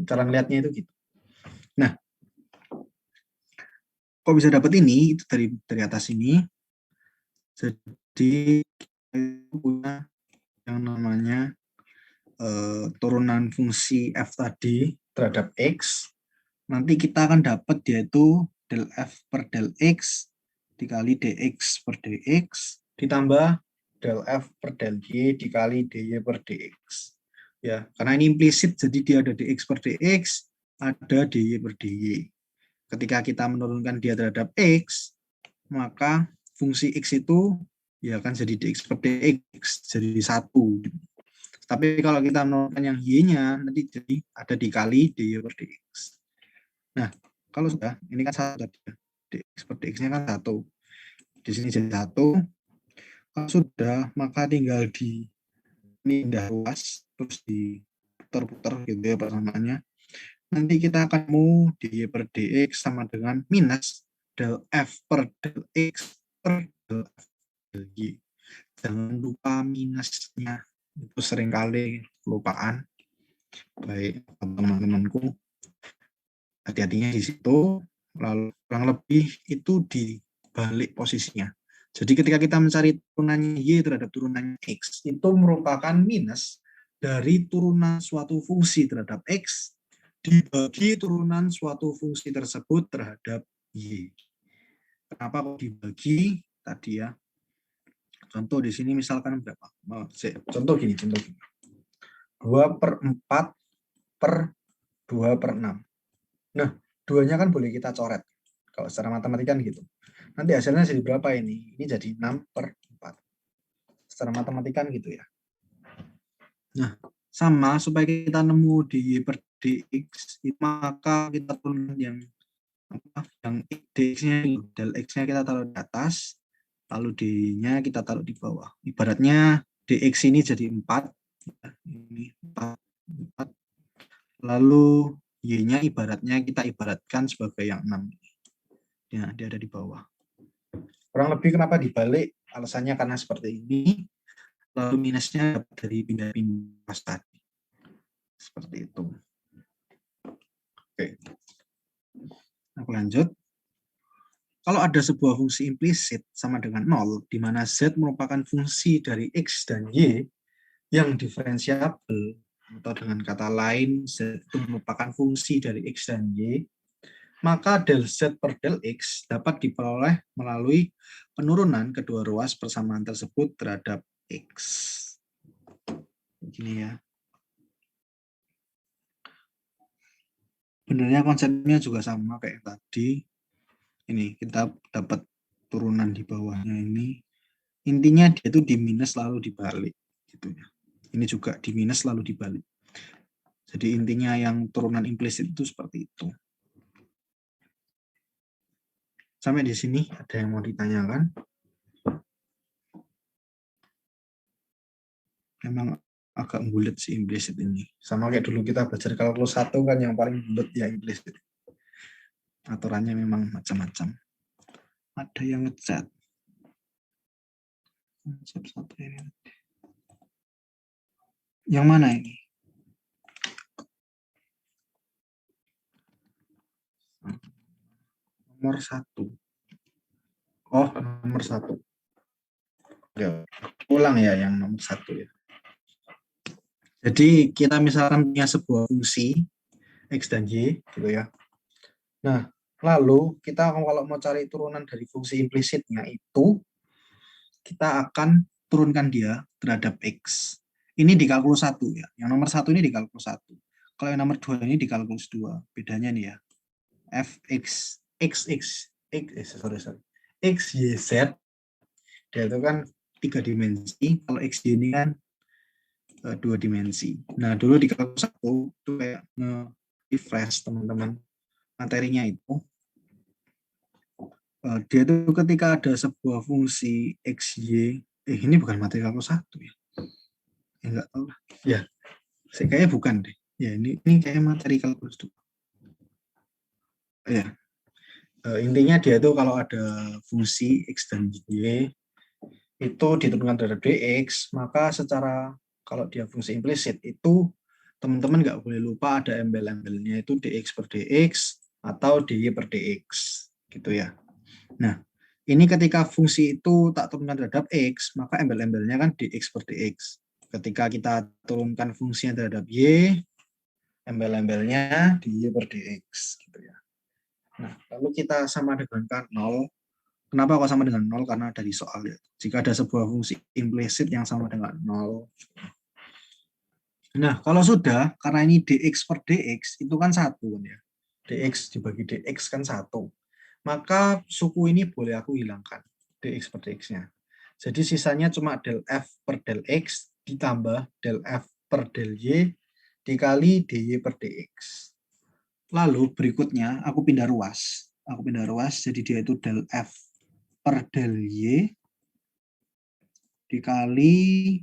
cara ngeliatnya itu gitu. Nah, kok bisa dapat ini? Itu dari atas ini. Jadi kita punya yang namanya turunan fungsi f tadi terhadap x. Nanti kita akan dapat yaitu del f per del x dikali dx per dx ditambah del f per del y dikali dy per dx. Ya, karena ini implisit, jadi dia ada dx per dx, ada dy per dy. Ketika kita menurunkan dia terhadap x, maka fungsi x itu ya akan jadi dx per dx, jadi 1. Tapi kalau kita menurunkan yang y-nya, nanti jadi ada dikali dy per dx. Nah, kalau sudah, ini kan 1 tadi, dx per dx-nya kan 1. Di sini jadi 1. Kalau sudah, maka tinggal pindah ruas, terus diputar-putar gitu ya persamaannya. Nanti kita akan mau dy per dx sama dengan minus del f per del x per del f del y. Jangan lupa minusnya, itu seringkali kelupaan. Baik teman-temanku, hati-hatinya di situ. Lalu kurang lebih itu dibalik posisinya. Jadi ketika kita mencari turunannya y terhadap turunannya x, itu merupakan minus dari turunan suatu fungsi terhadap x dibagi turunan suatu fungsi tersebut terhadap y. Kenapa kok dibagi? Tadi ya. Contoh di sini misalkan berapa? Contoh gini. 2 per 4 per 2 per 6. Nah, 2-nya kan boleh kita coret. Kalau secara matematika kan gitu. Nanti hasilnya jadi berapa ini? Ini jadi 6 per 4. Secara matematika kan gitu ya. Nah, sama supaya kita nemu dy per dx, maka kita turunkan yang dx-nya, del x-nya kita taruh di atas, lalu d-nya kita taruh di bawah. Ibaratnya dx ini jadi 4, ini 4. Lalu y-nya ibaratnya kita ibaratkan sebagai yang 6. Ya, dia ada di bawah. Kurang lebih kenapa dibalik? Alasannya karena seperti ini, lalu minusnya dapat dari pindah-pindah tadi. Seperti itu. Oke. Aku lanjut. Kalau ada sebuah fungsi implisit sama dengan 0, di mana Z merupakan fungsi dari X dan Y yang diferensiabel, atau dengan kata lain, Z itu merupakan fungsi dari X dan Y, maka del Z per del X dapat diperoleh melalui penurunan kedua ruas persamaan tersebut terhadap X. Begini ya. Sebenarnya konsepnya juga sama kayak tadi. Ini kita dapat turunan di bawahnya ini. Intinya dia itu di minus lalu dibalik. Gitu ya. Ini juga di minus lalu dibalik. Jadi intinya yang turunan implisit itu seperti itu. Sampai di sini ada yang mau ditanyakan? Memang agak bulat sih implisit ini. Sama kayak dulu kita belajar kalkulus 1 kan yang paling bulat ya implisit. Aturannya memang macam-macam. Ada yang ngechat. Konsep satu ini. Yang mana ini? Nomor 1. Oh, nomor 1. Oke, ulang ya yang nomor 1 ya. Jadi kita misalkan punya sebuah fungsi X dan Y gitu ya. Nah, lalu kita kalau mau cari turunan dari fungsi implisitnya itu, kita akan turunkan dia terhadap X. Ini di kalkulus 1 ya. Yang nomor 1 ini di kalkulus 1. Kalau yang nomor 2 ini di kalkulus 2. Bedanya nih ya. Fx, sorry. X, Y, Z. Dia itu kan 3 dimensi. Kalau X, Y ini kan 2 dimensi. Nah, dulu di kalkulus 1 itu kayak nge-refresh teman-teman materinya itu. Dia itu ketika ada sebuah fungsi X, Y, ini bukan materi kalkulus 1 ya. Enggak tahu lah. Ya, kayaknya bukan deh. Ya, ini kayak materi kalkulus 2. Ya. Intinya dia itu kalau ada fungsi X dan Y itu diturunkan terhadap dx, maka secara kalau dia fungsi implisit itu teman-teman nggak boleh lupa ada embel-embelnya itu dx per dx atau dy per dx gitu ya. Nah, ini ketika fungsi itu tak turunkan terhadap x, maka embel-embelnya kan dx per dx. Ketika kita turunkan fungsinya terhadap y, embel-embelnya dy per dx gitu ya. Nah, lalu kita sama dengan kan 0. Kenapa kok sama dengan 0? Karena dari soal ya. Jika ada sebuah fungsi implisit yang sama dengan 0. Nah, kalau sudah, karena ini dx per dx, itu kan 1. Ya. Dx dibagi dx kan 1. Maka suku ini boleh aku hilangkan, dx per dx-nya. Jadi sisanya cuma del f per del x ditambah del f per del y dikali dy per dx. Lalu berikutnya aku pindah ruas. Jadi dia itu del f per del y dikali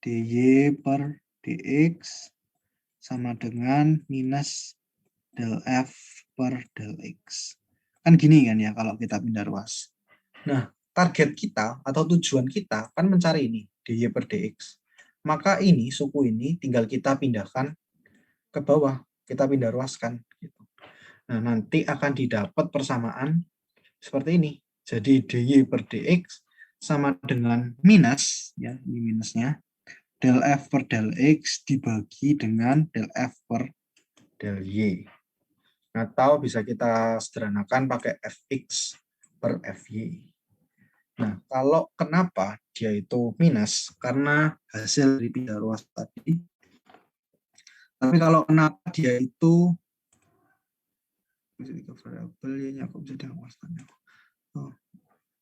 dy per dx sama dengan minus del f per del x. Kan gini kan ya kalau kita pindah ruas. Nah, target kita atau tujuan kita kan mencari ini, dy per dx. Maka ini, suku ini tinggal kita pindahkan ke bawah. Kita pindah ruaskan. Gitu. Nah, nanti akan didapat persamaan seperti ini. Jadi dy per dx sama dengan minus, ya ini minusnya, del f per del x dibagi dengan del f per del y. Atau bisa kita sederhanakan pakai fx per fy. Nah, kalau kenapa dia itu minus? Karena hasil dari pindah ruas tadi. Tapi kalau kenapa dia itu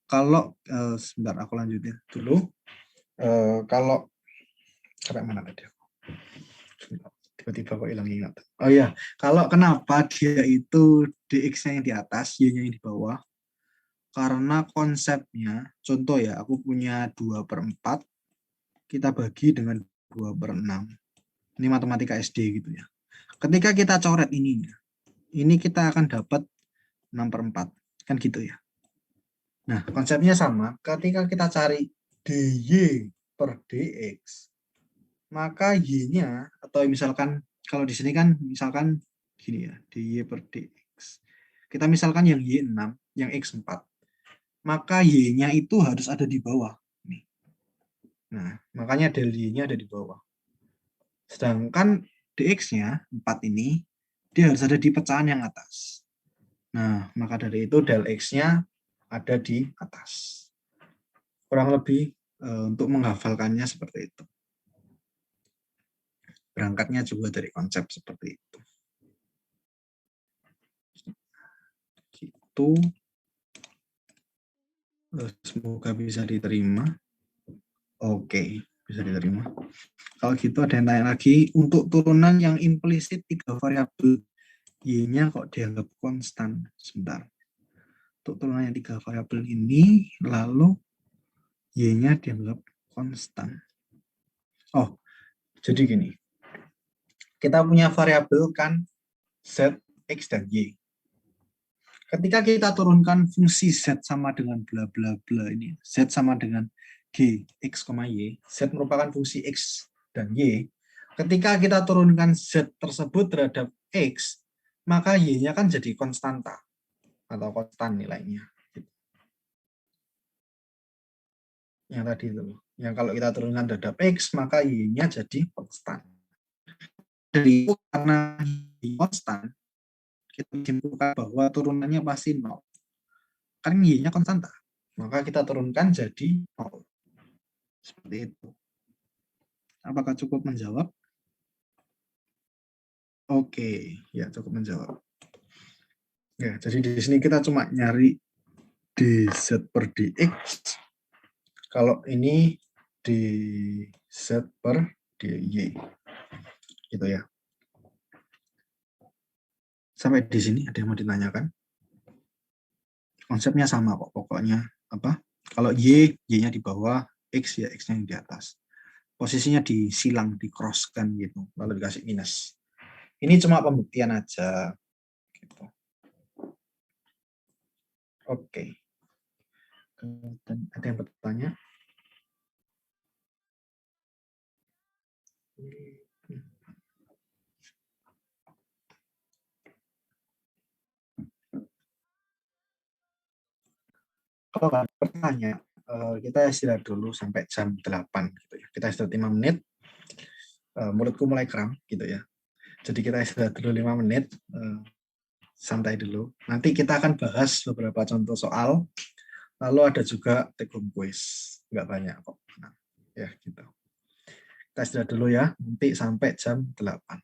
kalau sebentar aku lanjutin dulu. Kalau mana tadi aku? Tiba-tiba kok hilang ingat. Oh ya, kalau kenapa dia itu dx-nya yang di atas, y-nya yang di bawah? Karena konsepnya, contoh ya, aku punya 2/4, kita bagi dengan 2/6. Ini matematika SD gitu ya. Ketika kita coret ininya, ini kita akan dapat 6/4. Kan gitu ya. Nah, konsepnya sama. Ketika kita cari dy per dx, maka y-nya, atau misalkan kalau di sini kan misalkan gini ya, dy per dx. Kita misalkan yang y6, yang x4, maka y-nya itu harus ada di bawah. Nih. Nah, makanya del y-nya ada di bawah. Sedangkan dx-nya 4 ini, dia harus ada di pecahan yang atas. Nah, maka dari itu del x-nya ada di atas. Kurang lebih untuk menghafalkannya seperti itu. Berangkatnya juga dari konsep seperti itu. Gitu. Semoga bisa diterima. Oke, bisa diterima. Kalau gitu ada yang tanya lagi, untuk turunan yang implisit 3 variabel, y-nya kok dianggap konstan? Sebentar. Untuk turunan yang 3 variabel ini, lalu y-nya dianggap konstan. Oh, jadi gini. Kita punya variabel kan z, x, dan y. Ketika kita turunkan fungsi z sama dengan bla bla bla ini, z sama dengan g, x, y, z merupakan fungsi x dan y. Ketika kita turunkan z tersebut terhadap x, maka y-nya kan jadi konstanta atau konstan nilainya. Yang tadi itu, yang kalau kita turunkan terhadap x, maka y-nya jadi konstan. Jadi karena y konstan, kita simpulkan bahwa turunannya pasti 0. Kan y-nya konstanta. Maka kita turunkan jadi 0. Seperti itu. Apakah cukup menjawab? Oke, ya cukup menjawab. Ya, jadi di sini kita cuma nyari dz per dx. Kalau ini dz per dy. Gitu ya. Sampai di sini ada yang mau ditanyakan? Konsepnya sama kok, pokoknya apa? Kalau y-nya di bawah, x ya x-nya yang di atas. Posisinya disilang, di-cross-kan gitu, lalu dikasih minus. Ini cuma pembuktian aja. Gitu. Oke. Dan ada yang bertanya? Kalau nggak ada bertanya, kita istirahat dulu sampai jam 8 gitu ya. Kita istirahat 5 menit. Mulutku mulai kram gitu ya. Jadi kita istirahat dulu 5 menit. Santai dulu. Nanti kita akan bahas beberapa contoh soal. Lalu ada juga take home quiz. Nggak banyak kok. Nah, ya gitu. Kita istirahat dulu ya. Nanti sampai jam 8.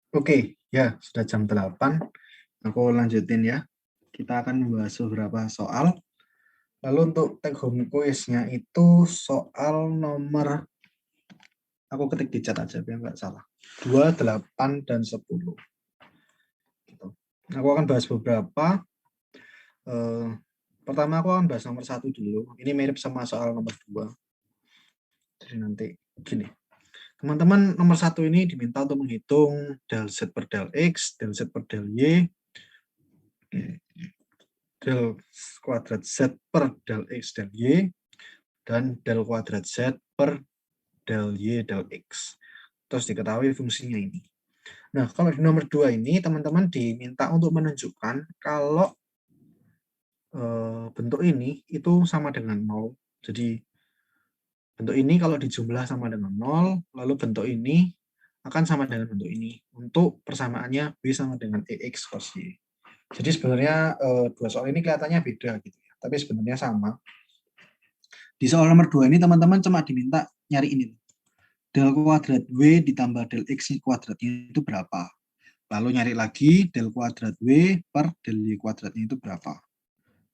Oke, ya sudah jam 8. Aku lanjutin ya. Kita akan membahas beberapa soal. Lalu untuk take home quiz-nya itu soal nomor, aku ketik di chat aja biar nggak salah. 2, 8, dan 10. Gitu. Aku akan bahas beberapa. Pertama aku akan bahas nomor 1 dulu. Ini mirip sama soal nomor 2. Jadi nanti gini. Teman-teman nomor 1 ini diminta untuk menghitung del Z per del X, del Z per del Y, del kuadrat Z per del X del Y, dan del kuadrat Z per del Y del X. Terus diketahui fungsinya ini. Nah, kalau di nomor 2 ini, teman-teman diminta untuk menunjukkan kalau bentuk ini itu sama dengan 0. Jadi, bentuk ini kalau dijumlah sama dengan 0, lalu bentuk ini akan sama dengan bentuk ini. Untuk persamaannya B sama dengan EX cos Y. Jadi sebenarnya dua soal ini kelihatannya beda gitu ya, tapi sebenarnya sama. Di soal nomor 2 ini teman-teman cuma diminta nyari ini. Del kuadrat W ditambah del X kuadratnya itu berapa? Lalu nyari lagi del kuadrat W per del Y kuadratnya itu berapa?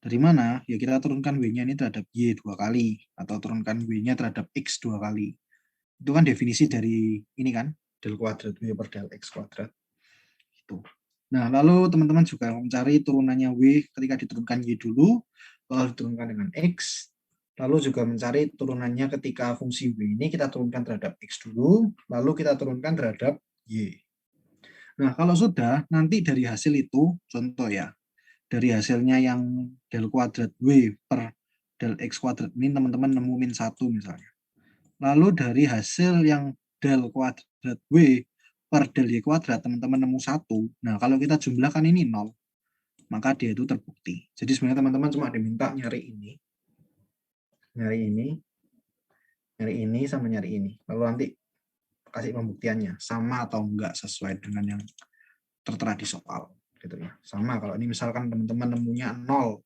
Dari mana? Ya kita turunkan W-nya ini terhadap Y 2 kali, atau turunkan W-nya terhadap X 2 kali. Itu kan definisi dari ini kan, del kuadrat W per del X kuadrat. Itu. Nah, lalu teman-teman juga mencari turunannya W ketika diturunkan Y dulu, lalu diturunkan dengan X, lalu juga mencari turunannya ketika fungsi W ini kita turunkan terhadap X dulu, lalu kita turunkan terhadap Y. Nah, kalau sudah, nanti dari hasil itu, contoh ya, dari hasilnya yang del kuadrat W per del X kuadrat ini teman-teman nemu min 1 misalnya. Lalu dari hasil yang del kuadrat W per del Y kuadrat teman-teman nemu 1. Nah, kalau kita jumlahkan ini 0, maka dia itu terbukti. Jadi sebenarnya teman-teman cuma diminta nyari ini, nyari ini sama nyari ini. Lalu nanti kasih pembuktiannya sama atau enggak sesuai dengan yang tertera di soal gitu ya. Sama kalau ini misalkan teman-teman nemunya 0,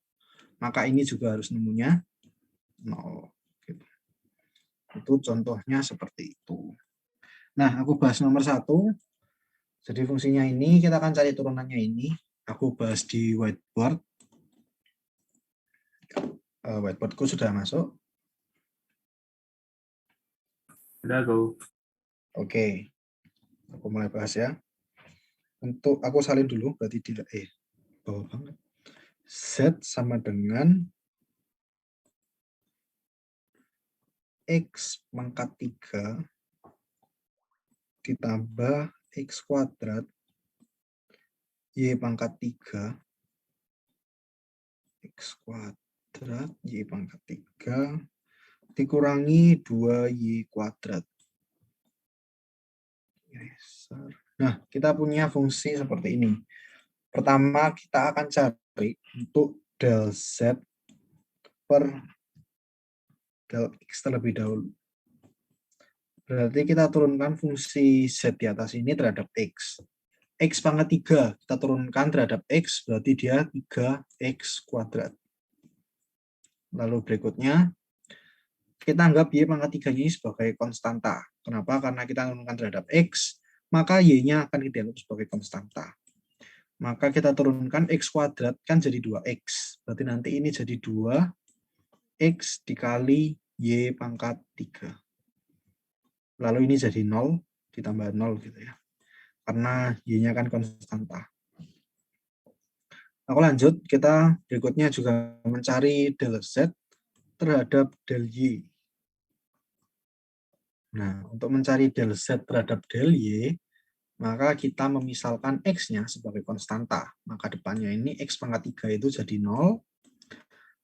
maka ini juga harus nemunya 0 gitu. Itu contohnya seperti itu. Nah, aku bahas nomor 1. Jadi fungsinya ini kita akan cari turunannya ini. Aku bahas di whiteboard. Whiteboardku sudah masuk. Udah go. Oke. Aku mulai bahas ya. Untuk aku salin dulu berarti tidak bawah banget. Z sama dengan X pangkat 3 ditambah X kuadrat Y pangkat 3 X kuadrat Y pangkat 3 dikurangi 2Y kuadrat. Nah, kita punya fungsi seperti ini. Pertama, kita akan cari untuk del Z per del X terlebih dahulu. Berarti kita turunkan fungsi Z di atas ini terhadap X. X pangkat 3 kita turunkan terhadap X, berarti dia 3X kuadrat. Lalu berikutnya, kita anggap Y pangkat 3 ini sebagai konstanta. Kenapa? Karena kita turunkan terhadap X, maka Y-nya akan kita anggap sebagai konstanta. Maka kita turunkan X kuadrat, kan jadi 2X. Berarti nanti ini jadi 2X dikali Y pangkat 3. Lalu ini jadi 0, ditambah 0 gitu ya. Karena Y-nya kan konstanta. Aku lanjut, kita berikutnya juga mencari del Z terhadap del Y. Nah, untuk mencari del Z terhadap del Y, maka kita memisalkan X-nya sebagai konstanta. Maka depannya ini X pangkat 3 itu jadi 0.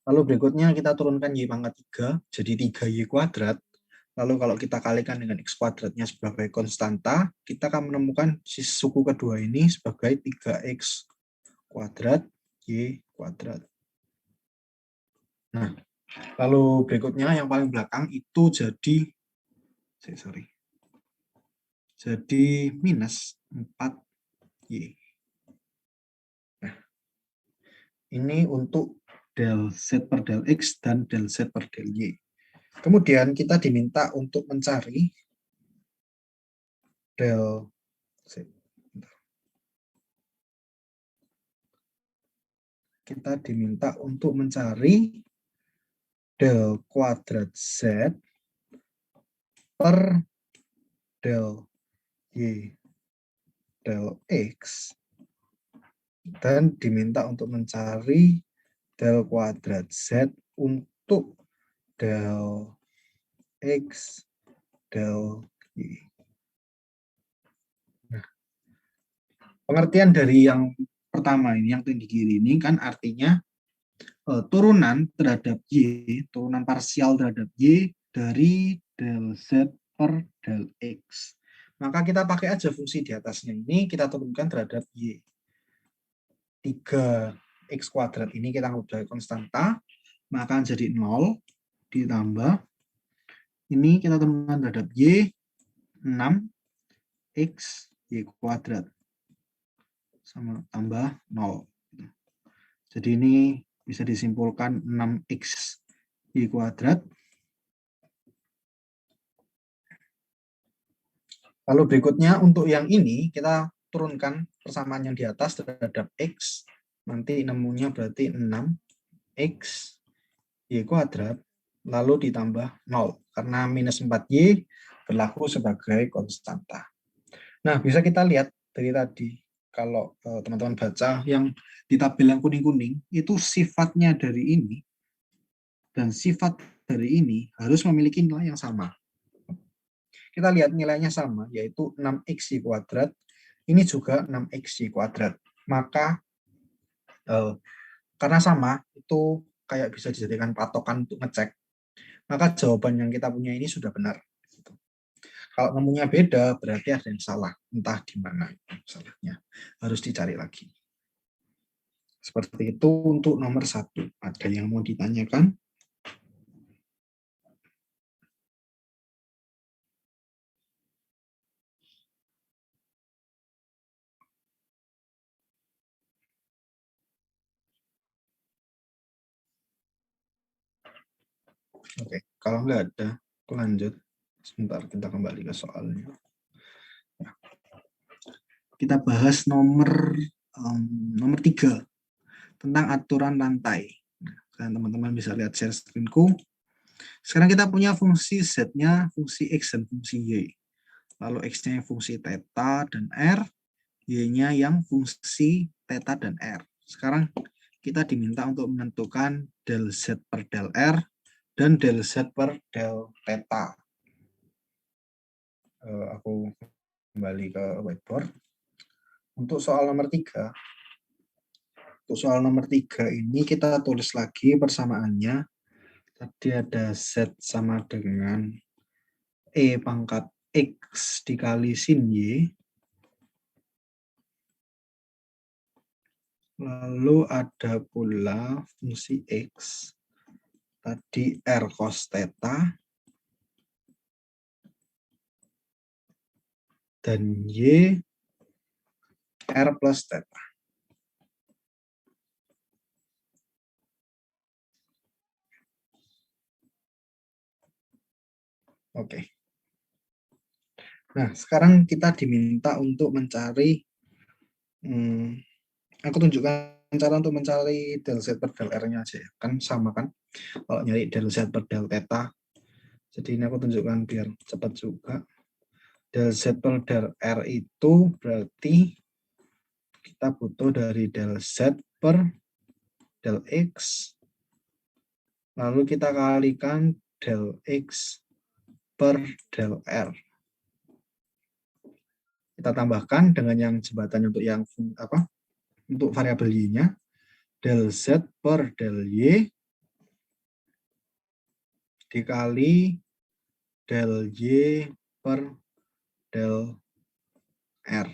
Lalu berikutnya kita turunkan Y pangkat 3, jadi 3Y kuadrat. Lalu kalau kita kalikan dengan X kuadratnya sebagai konstanta, kita akan menemukan suku kedua ini sebagai 3X kuadrat Y kuadrat. Nah, lalu berikutnya yang paling belakang itu jadi minus 4Y. Nah, ini untuk del Z per del X dan del Z per del Y. Kemudian kita diminta untuk mencari del Z. kita diminta untuk mencari del kuadrat Z per del Y del X, dan diminta untuk mencari del kuadrat Z untuk del X del Y. Nah, pengertian dari yang pertama ini, yang di kiri ini kan artinya turunan terhadap Y, turunan parsial terhadap Y dari del Z per del X. Maka kita pakai aja fungsi di atasnya ini, kita turunkan terhadap Y. 3x kuadrat ini kita anggap sebagai konstanta, maka jadi 0 ditambah, ini kita turunkan terhadap Y, 6x Y kuadrat, sama tambah 0. Jadi ini bisa disimpulkan 6x Y kuadrat. Lalu berikutnya untuk yang ini kita turunkan persamaan yang di atas terhadap X. Nanti nemunya berarti 6x Y kuadrat. Lalu ditambah 0. Karena minus 4Y berlaku sebagai konstanta. Nah, bisa kita lihat dari tadi. Kalau teman-teman baca yang di tabel yang kuning-kuning, itu sifatnya dari ini dan sifat dari ini harus memiliki nilai yang sama. Kita lihat nilainya sama, yaitu 6x kuadrat. Ini juga 6x kuadrat. Maka karena sama, itu kayak bisa dijadikan patokan untuk ngecek. Maka jawaban yang kita punya ini sudah benar. Kalau nemunya beda, berarti ada yang salah. Entah di mana salahnya. Harus dicari lagi. Seperti itu untuk nomor 1. Ada yang mau ditanyakan? Oke, kalau nggak ada, lanjut. Sebentar, kita kembali ke soalnya. Kita bahas nomor 3 tentang aturan rantai. Nah, teman-teman bisa lihat share screen-ku. Sekarang kita punya fungsi Z-nya, fungsi X dan fungsi Y. Lalu X-nya fungsi theta dan R, Y-nya yang fungsi theta dan R. Sekarang kita diminta untuk menentukan del Z per del R dan del Z per del theta. Aku kembali ke whiteboard. Untuk soal nomor 3, ini kita tulis lagi persamaannya. Tadi ada Z sama dengan E pangkat X dikali sin Y. Lalu ada pula fungsi X. Tadi R cos theta. Dan Y R plus theta. Oke. Nah, sekarang kita diminta untuk mencari, aku tunjukkan cara untuk mencari del Z per del R-nya aja ya. Kan sama kan? Kalau nyari del Z per del theta. Jadi ini aku tunjukkan biar cepat juga. Del Z per del R itu berarti kita butuh dari del Z per del X. Lalu kita kalikan del X per del R. Kita tambahkan dengan yang jembatan untuk yang untuk variabel Y-nya, del Z per del Y dikali del Y per del R.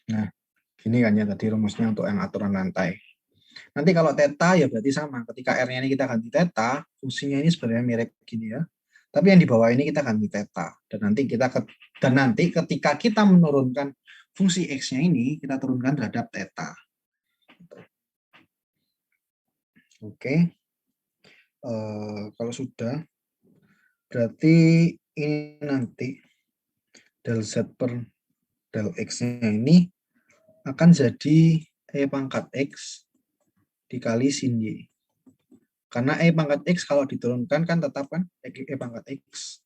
Nah, gini kan ya tadi rumusnya untuk yang aturan rantai. Nanti kalau theta ya berarti sama. Ketika R-nya ini kita ganti theta, fungsinya ini sebenarnya mirip gini ya. Tapi yang di bawah ini kita ganti theta. Dan nanti ketika kita menurunkan fungsi X-nya ini, kita turunkan terhadap theta. Oke. Kalau sudah, berarti ini nanti del Z per del X-nya ini akan jadi E pangkat X dikali sin Y. Karena E pangkat X kalau diturunkan kan tetap kan E pangkat X.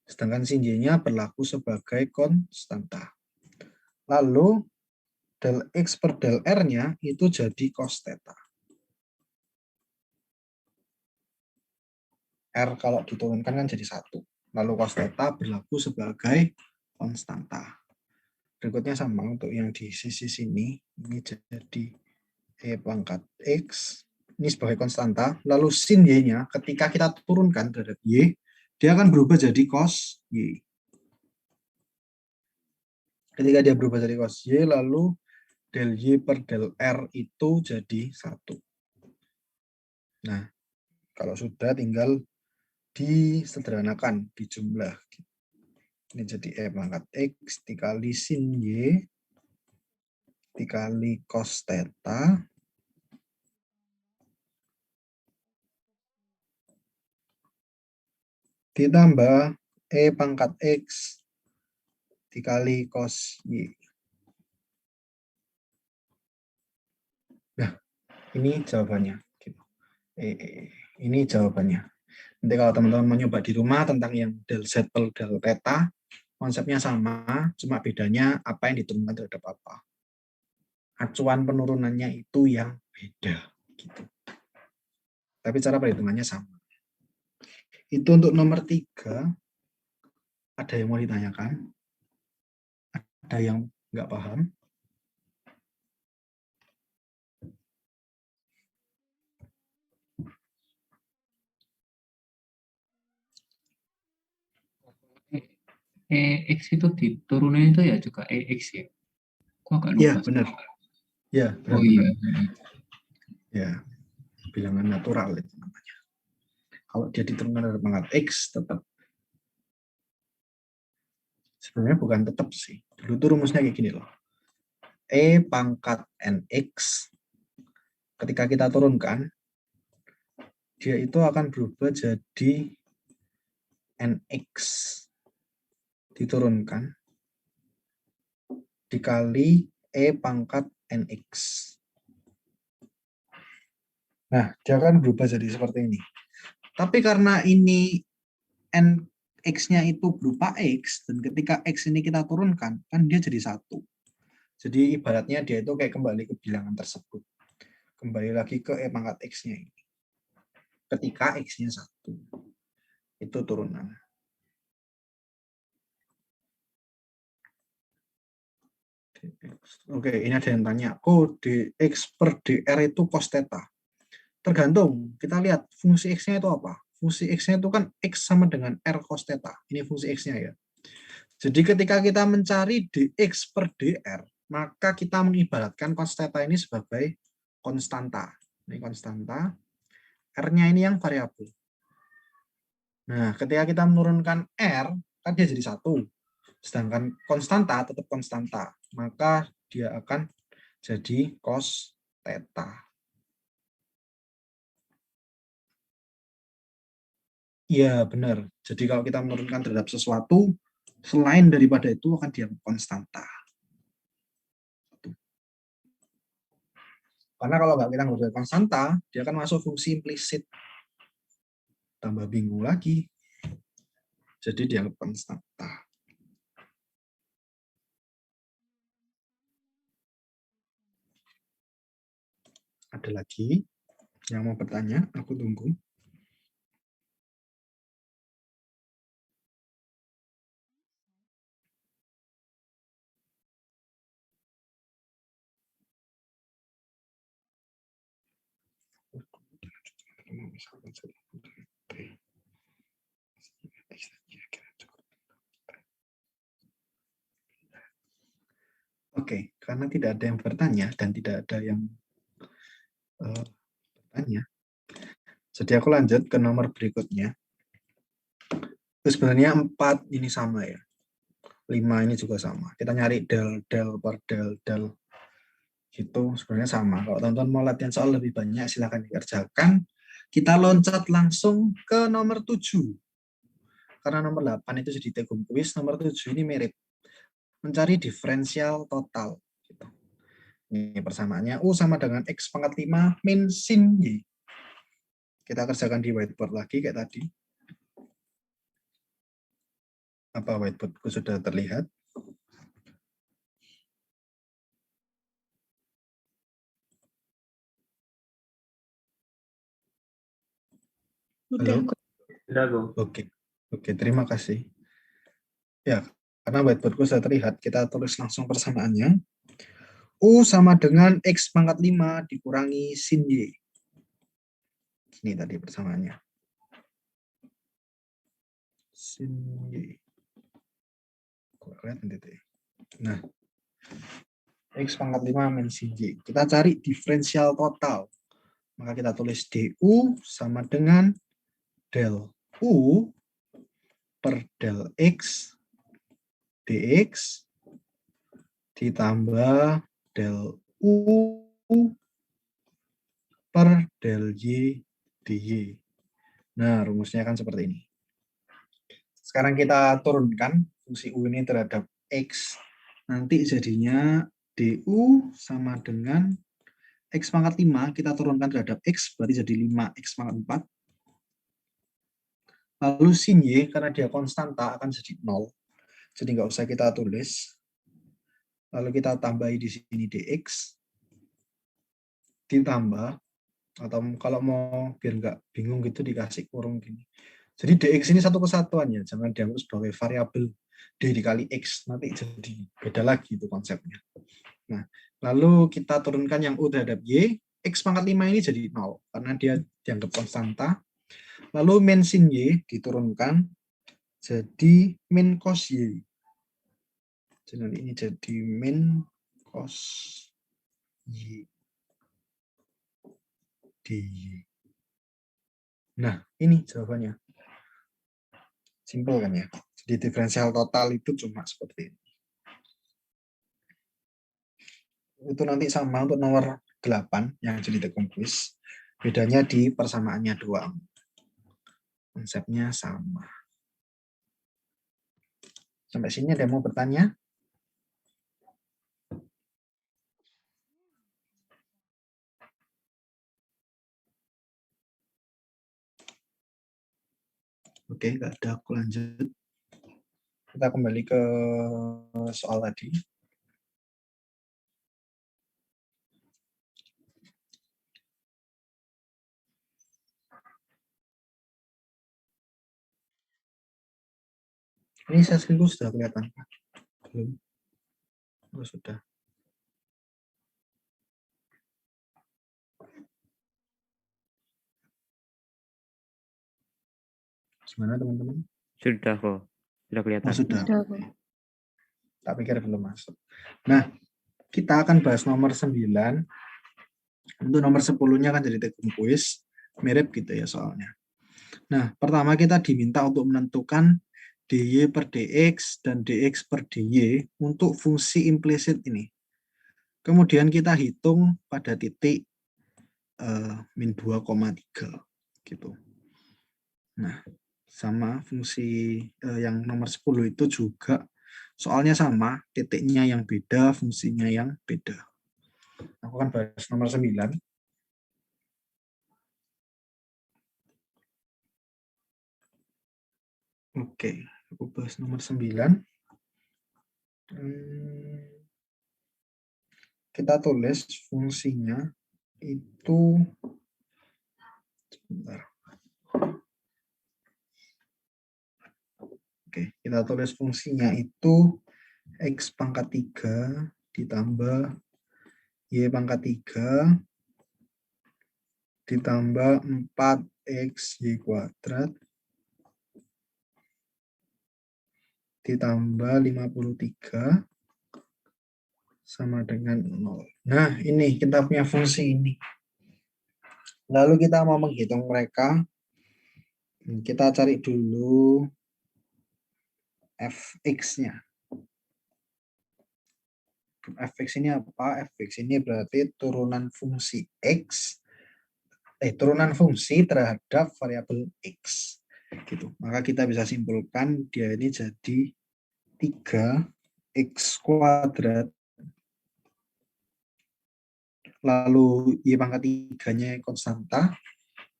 Sedangkan sin Y-nya berlaku sebagai konstanta. Lalu del X per del R-nya itu jadi cos theta. R kalau diturunkan kan jadi 1. Lalu cos theta berlaku sebagai konstanta. Berikutnya sama untuk yang di sisi sini. Ini jadi E pangkat X. Ini sebagai konstanta. Lalu sin Y-nya ketika kita turunkan terhadap Y, dia akan berubah jadi cos Y. Ketika dia berubah jadi cos Y, lalu del Y per del R itu jadi 1. Nah, kalau sudah tinggal disederhanakan, dijumlah. Ini jadi E pangkat X dikali sin Y dikali cos theta ditambah E pangkat X dikali cos Y. Nah, ini jawabannya. Ini jawabannya. Nanti kalau teman-teman mau nyoba di rumah tentang yang del Z per del theta, konsepnya sama, cuma bedanya apa yang diturunkan terhadap apa. Acuan penurunannya itu yang beda. Gitu. Tapi cara perhitungannya sama. Itu untuk nomor 3. Ada yang mau ditanyakan? Ada yang nggak paham? EX itu diturunin itu ya juga EX ya. Kok agak Iya, lupa. benar. Ya, benar. Oh iya. Ya, bilangan natural itu namanya. Kalau dia diturunkan dari pangkat X, tetap. Sebenarnya bukan tetap sih. Dulu tuh rumusnya kayak gini loh. E pangkat NX, ketika kita turunkan, dia itu akan berubah jadi NX diturunkan dikali E pangkat NX. Nah, dia akan berubah jadi seperti ini. Tapi karena ini NX-nya itu berupa X, dan ketika X ini kita turunkan, kan dia jadi 1. Jadi ibaratnya dia itu kayak kembali ke bilangan tersebut. Kembali lagi ke E pangkat X-nya ini. Ketika X-nya 1. Itu turunan. Oke, ini ada yang tanya, dx per dr itu cos theta. Tergantung, kita lihat fungsi x-nya itu apa. Fungsi x-nya itu kan x sama dengan r cos theta. Ini fungsi x-nya ya. Jadi ketika kita mencari dx per dr, maka kita mengibaratkan cos theta ini sebagai konstanta. Ini konstanta, r-nya ini yang variabel. Nah, ketika kita menurunkan r, kan dia jadi 1. Sedangkan konstanta tetap konstanta. Maka dia akan jadi cos theta. Iya, benar. Jadi kalau kita menurunkan terhadap sesuatu, selain daripada itu akan dianggap konstanta. Karena kalau nggak kita ngambil konstanta, dia akan masuk fungsi implisit. Tambah bingung lagi. Jadi dianggap konstanta. Ada lagi yang mau bertanya? Aku tunggu. Oke, karena tidak ada yang bertanya dan tidak ada yang bertanya, jadi aku lanjut ke nomor berikutnya. Terus sebenarnya 4 ini sama ya. 5 ini juga sama. Kita nyari del per del gitu sebenarnya sama. Kalau teman-teman mau latihan soal lebih banyak silahkan dikerjakan. Kita loncat langsung ke nomor 7. Karena nomor 8 itu jadi tegum kuis, nomor 7 ini mirip. Mencari diferensial total. Gitu. Ini persamaannya. U sama dengan X pangkat 5 min sin Y. Kita kerjakan di whiteboard lagi kayak tadi. Apa whiteboardku sudah terlihat? Udah Halo? kok. Sudah, Go. Oke, terima kasih. Ya, karena whiteboardku sudah terlihat, kita tulis langsung persamaannya. U sama dengan X pangkat 5 dikurangi sin Y. Ini tadi persamaannya. Sin Y. Nah, X pangkat 5 min sin Y. Kita cari diferensial total. Maka kita tulis DU sama dengan del U per del X dx ditambah del U per del Y dy. Nah, rumusnya kan seperti ini. Sekarang kita turunkan fungsi U ini terhadap X. Nanti jadinya DU sama dengan X pangkat 5, kita turunkan terhadap X, berarti jadi 5X pangkat 4. Lalu sin Y, karena dia konstanta, akan jadi 0. Jadi nggak usah kita tulis. Lalu kita tambahi di sini dx. Ditambah, atau kalau mau biar nggak bingung gitu dikasih kurung gini. Jadi dx ini satu kesatuannya, jangan dianggap sebagai variabel d dikali x, nanti jadi beda lagi itu konsepnya. Nah, lalu kita turunkan yang u terhadap y, x pangkat 5 ini jadi 0, karena dia dianggap konstanta. Lalu min sin y diturunkan jadi min cos y. Jadi ini jadi min cos y dy. Nah, ini jawabannya. Simpel kan ya. Jadi diferensial total itu cuma seperti ini. Itu nanti sama untuk nomor 8 yang jadi tekum kuis. Bedanya di persamaannya doang. Konsepnya sama. Sampai sini ada yang mau bertanya? Oke, nggak ada, aku lanjut. Kita kembali ke soal tadi. Ini saya screen sudah kelihatan, Pak? Belum? Oh, sudah. Gimana teman-teman? Sudah, kok. Sudah kelihatan. Oh, sudah. Udah kok. Tak pikir belum masuk. Nah, kita akan bahas nomor 9. Untuk nomor 10-nya kan jadi tekum kuis. Mirip gitu ya soalnya. Nah, pertama kita diminta untuk menentukan dy per dx dan dx per dy untuk fungsi implisit ini. Kemudian kita hitung pada titik min 2,3 gitu. Nah, sama fungsi yang nomor 10 itu juga soalnya sama, titiknya yang beda, fungsinya yang beda. Aku akan bahas nomor 9. Oke, aku bahas nomor 9. Kita tulis fungsinya itu, sebentar. Oke, kita tulis fungsinya itu X pangkat 3 ditambah Y pangkat 3 ditambah 4XY kuadrat ditambah 53 sama dengan 0. Nah, ini kita punya fungsi ini. Lalu kita mau menghitung mereka. Kita cari dulu fx-nya. Fx ini apa? Fx ini berarti turunan fungsi x, turunan fungsi terhadap variabel x. Gitu. Maka kita bisa simpulkan dia ini jadi 3x kuadrat lalu Y pangkat 3-nya konstanta,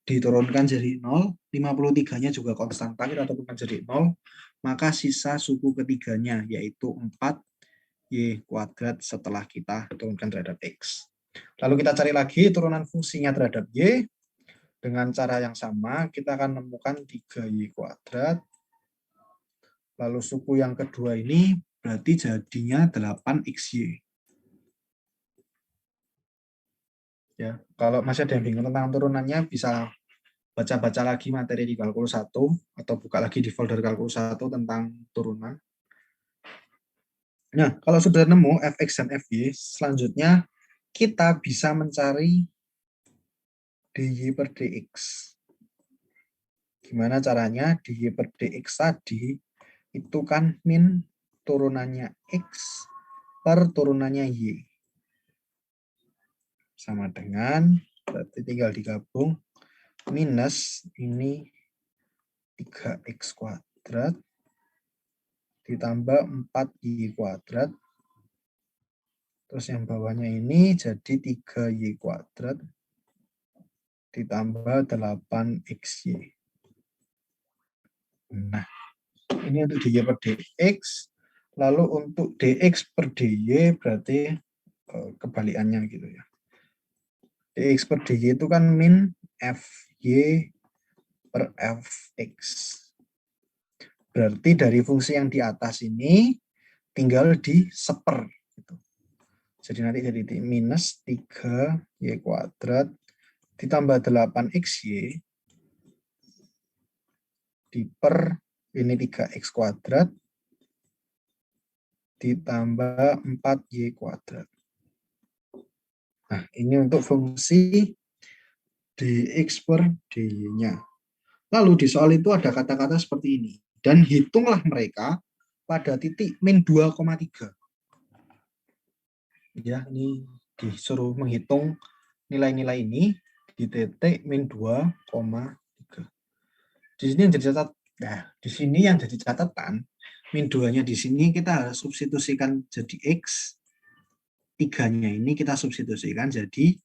diturunkan jadi 0, 53-nya juga konstanta, kita turunkan jadi 0, maka sisa suku ketiganya, yaitu 4Y kuadrat setelah kita turunkan terhadap X. Lalu kita cari lagi turunan fungsinya terhadap Y, dengan cara yang sama, kita akan menemukan 3Y kuadrat, lalu suku yang kedua ini berarti jadinya 8XY. Ya, kalau masih ada yang bingung tentang turunannya, bisa baca-baca lagi materi di Kalkulus 1 atau buka lagi di folder Kalkulus 1 tentang turunan. Nah, kalau sudah nemu fx dan fy, selanjutnya kita bisa mencari dy per dx. Gimana caranya? Dy per dx tadi itu kan min turunannya x per turunannya y. Sama dengan, berarti tinggal digabung, minus ini 3x kuadrat ditambah 4y kuadrat, terus yang bawahnya ini jadi 3y kuadrat ditambah 8xy. Nah, ini untuk dy per dx, lalu untuk dx per dy berarti kebalikannya gitu ya. Dx per dy itu kan min fy per fx. Berarti dari fungsi yang di atas ini tinggal di seper. Gitu. Jadi nanti jadi minus 3y kuadrat ditambah 8xy di per ini 3x kuadrat ditambah 4y kuadrat. Nah, ini untuk fungsi dx per dy-nya. Lalu di soal itu ada kata-kata seperti ini. Dan hitunglah mereka pada titik min 2,3. Ya, ini disuruh menghitung nilai-nilai ini di titik min 2,3. Di sini yang jadi catatan, min 2-nya di sini kita harus substitusikan jadi X, 3-nya ini kita substitusikan jadi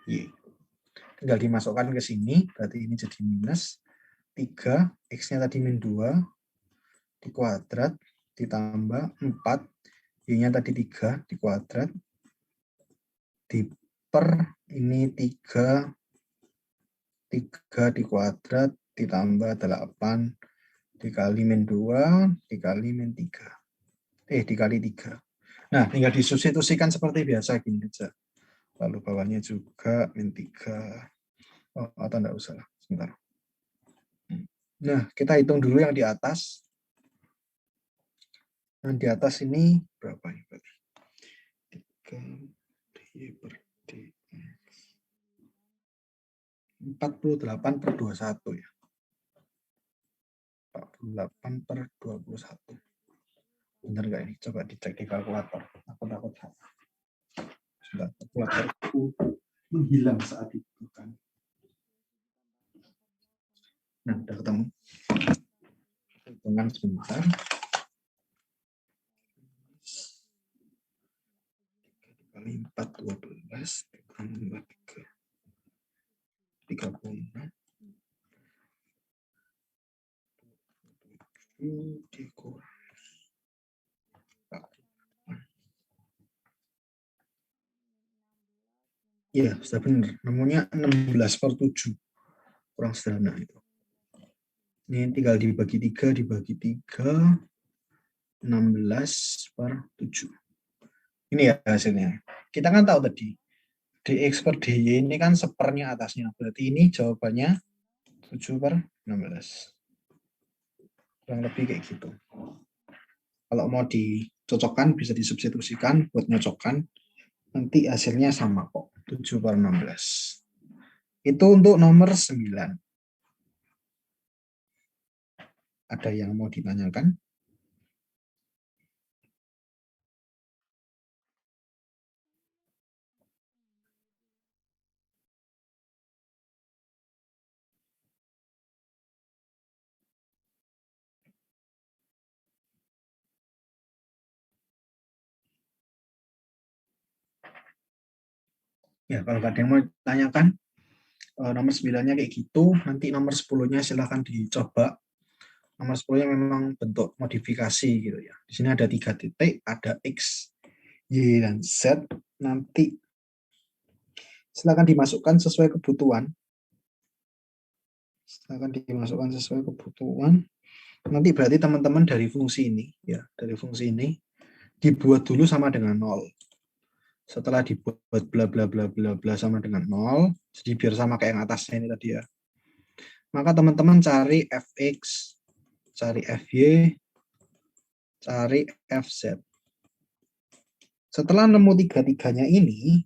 Y. Tinggal dimasukkan ke sini, berarti ini jadi minus 3, X-nya tadi min 2, di kuadrat, ditambah 4, Y-nya tadi 3, di kuadrat, di per, ini 3 di kuadrat, ditambah 8, dikali min 2, dikali min 3. Dikali 3. Nah, tinggal disubstitusikan seperti biasa gini aja. Lalu bawahnya juga min 3. Oh, atau enggak usah lah, sebentar. Nah, kita hitung dulu yang di atas. Yang di atas ini berapa ini? 3 dy per dx. 48 per 21 ya. 48 per 21. Benar nggak ini? Coba dicek di kalkulator. Aku takut salah. Sudah, kalkulatorku menghilang saat itu kan. Nah, udah ketemu. Hitungan sebentar. 3 kali 4, 12. Tambah 3. 36. Dikurang. Ya, sudah benar. Namanya 16 per 7. Kurang sederhana itu. Ini tinggal dibagi 3, 16 per 7. Ini ya hasilnya. Kita kan tahu tadi, dx per dy ini kan sepernya atasnya. Berarti ini jawabannya 7 per 16. Kurang lebih kayak gitu. Kalau mau dicocokkan, bisa disubstitusikan buat nyocokkan. Nanti hasilnya sama kok. 7 per 16. Itu untuk nomor 9. Ada yang mau ditanyakan? Ya, kalau nggak ada yang mau ditanyakan, nomor 9-nya kayak gitu. Nanti nomor 10-nya silahkan dicoba. Nomor 10-nya memang bentuk modifikasi gitu ya. Di sini ada 3 titik, ada X, Y, dan Z. Nanti silahkan dimasukkan sesuai kebutuhan. Silahkan dimasukkan sesuai kebutuhan. Nanti berarti teman-teman dari fungsi ini, ya, dari fungsi ini dibuat dulu sama dengan 0. Setelah dibuat bla bla bla bla bla sama dengan 0, jadi biar sama kayak yang atasnya ini tadi ya. Maka teman-teman cari fx, cari fy, cari fz. Setelah nemu tiga-tiganya ini,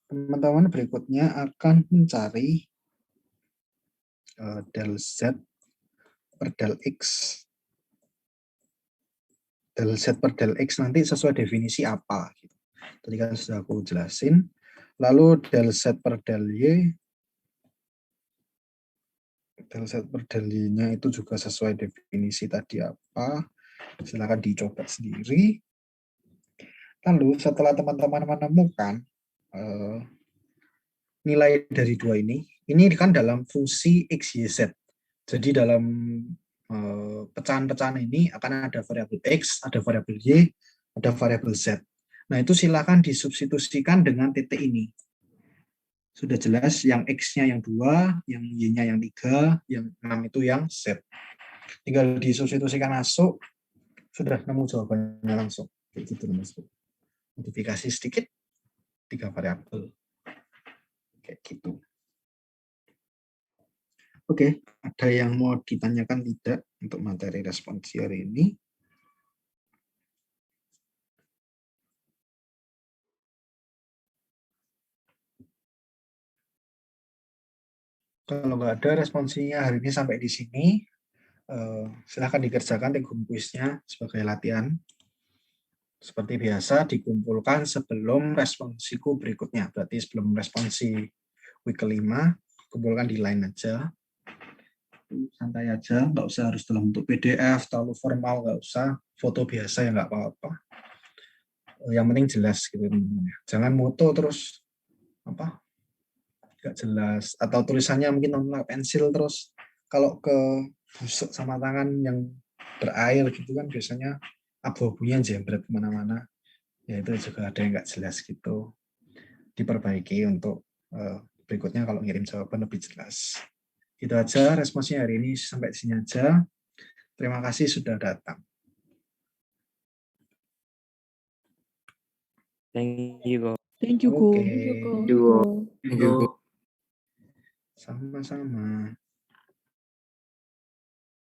teman-teman berikutnya akan mencari del z per del x. Del z per del x nanti sesuai definisi apa. Tadi kan sudah aku jelasin. Lalu del z per del y, del z per del y-nya itu juga sesuai definisi tadi apa. Silakan dicoba sendiri. Lalu setelah teman-teman menemukan nilai dari dua ini kan dalam fungsi x, y, z. Jadi dalam pecahan-pecahan ini akan ada variabel x, ada variabel y, ada variabel z. Nah, itu silakan disubstitusikan dengan titik ini. Sudah jelas yang x-nya yang 2, yang y-nya yang 3, yang 6 itu yang z. Tinggal disubstitusikan masuk, sudah nemu jawabannya langsung. Kayak gitu, Mas. Modifikasi sedikit, 3 variabel. Kayak gitu. Oke, ada yang mau ditanyakan tidak untuk materi responsi hari ini? Kalau nggak ada responsinya hari ini sampai di sini, silahkan dikerjakan Tegum kuisnya sebagai latihan. Seperti biasa dikumpulkan sebelum responsiku berikutnya. Berarti sebelum responsi week kelima, kumpulkan di line aja. Santai aja, nggak usah harus dalam bentuk PDF, terlalu formal, nggak usah. Foto biasa ya nggak apa-apa. Yang penting jelas gitu. Jangan moto terus apa nggak jelas, atau tulisannya mungkin non pensil terus kalau ke busuk sama tangan yang berair gitu kan biasanya abu-abunya jembret kemana-mana, ya itu juga ada yang nggak jelas gitu. Diperbaiki untuk berikutnya kalau ngirim jawaban lebih jelas. Itu aja responsinya hari ini, sampai sini aja. Terima kasih sudah datang. Thank you, Ko. Thank you, Ko. Oke. Thank you, Ko. Sama-sama.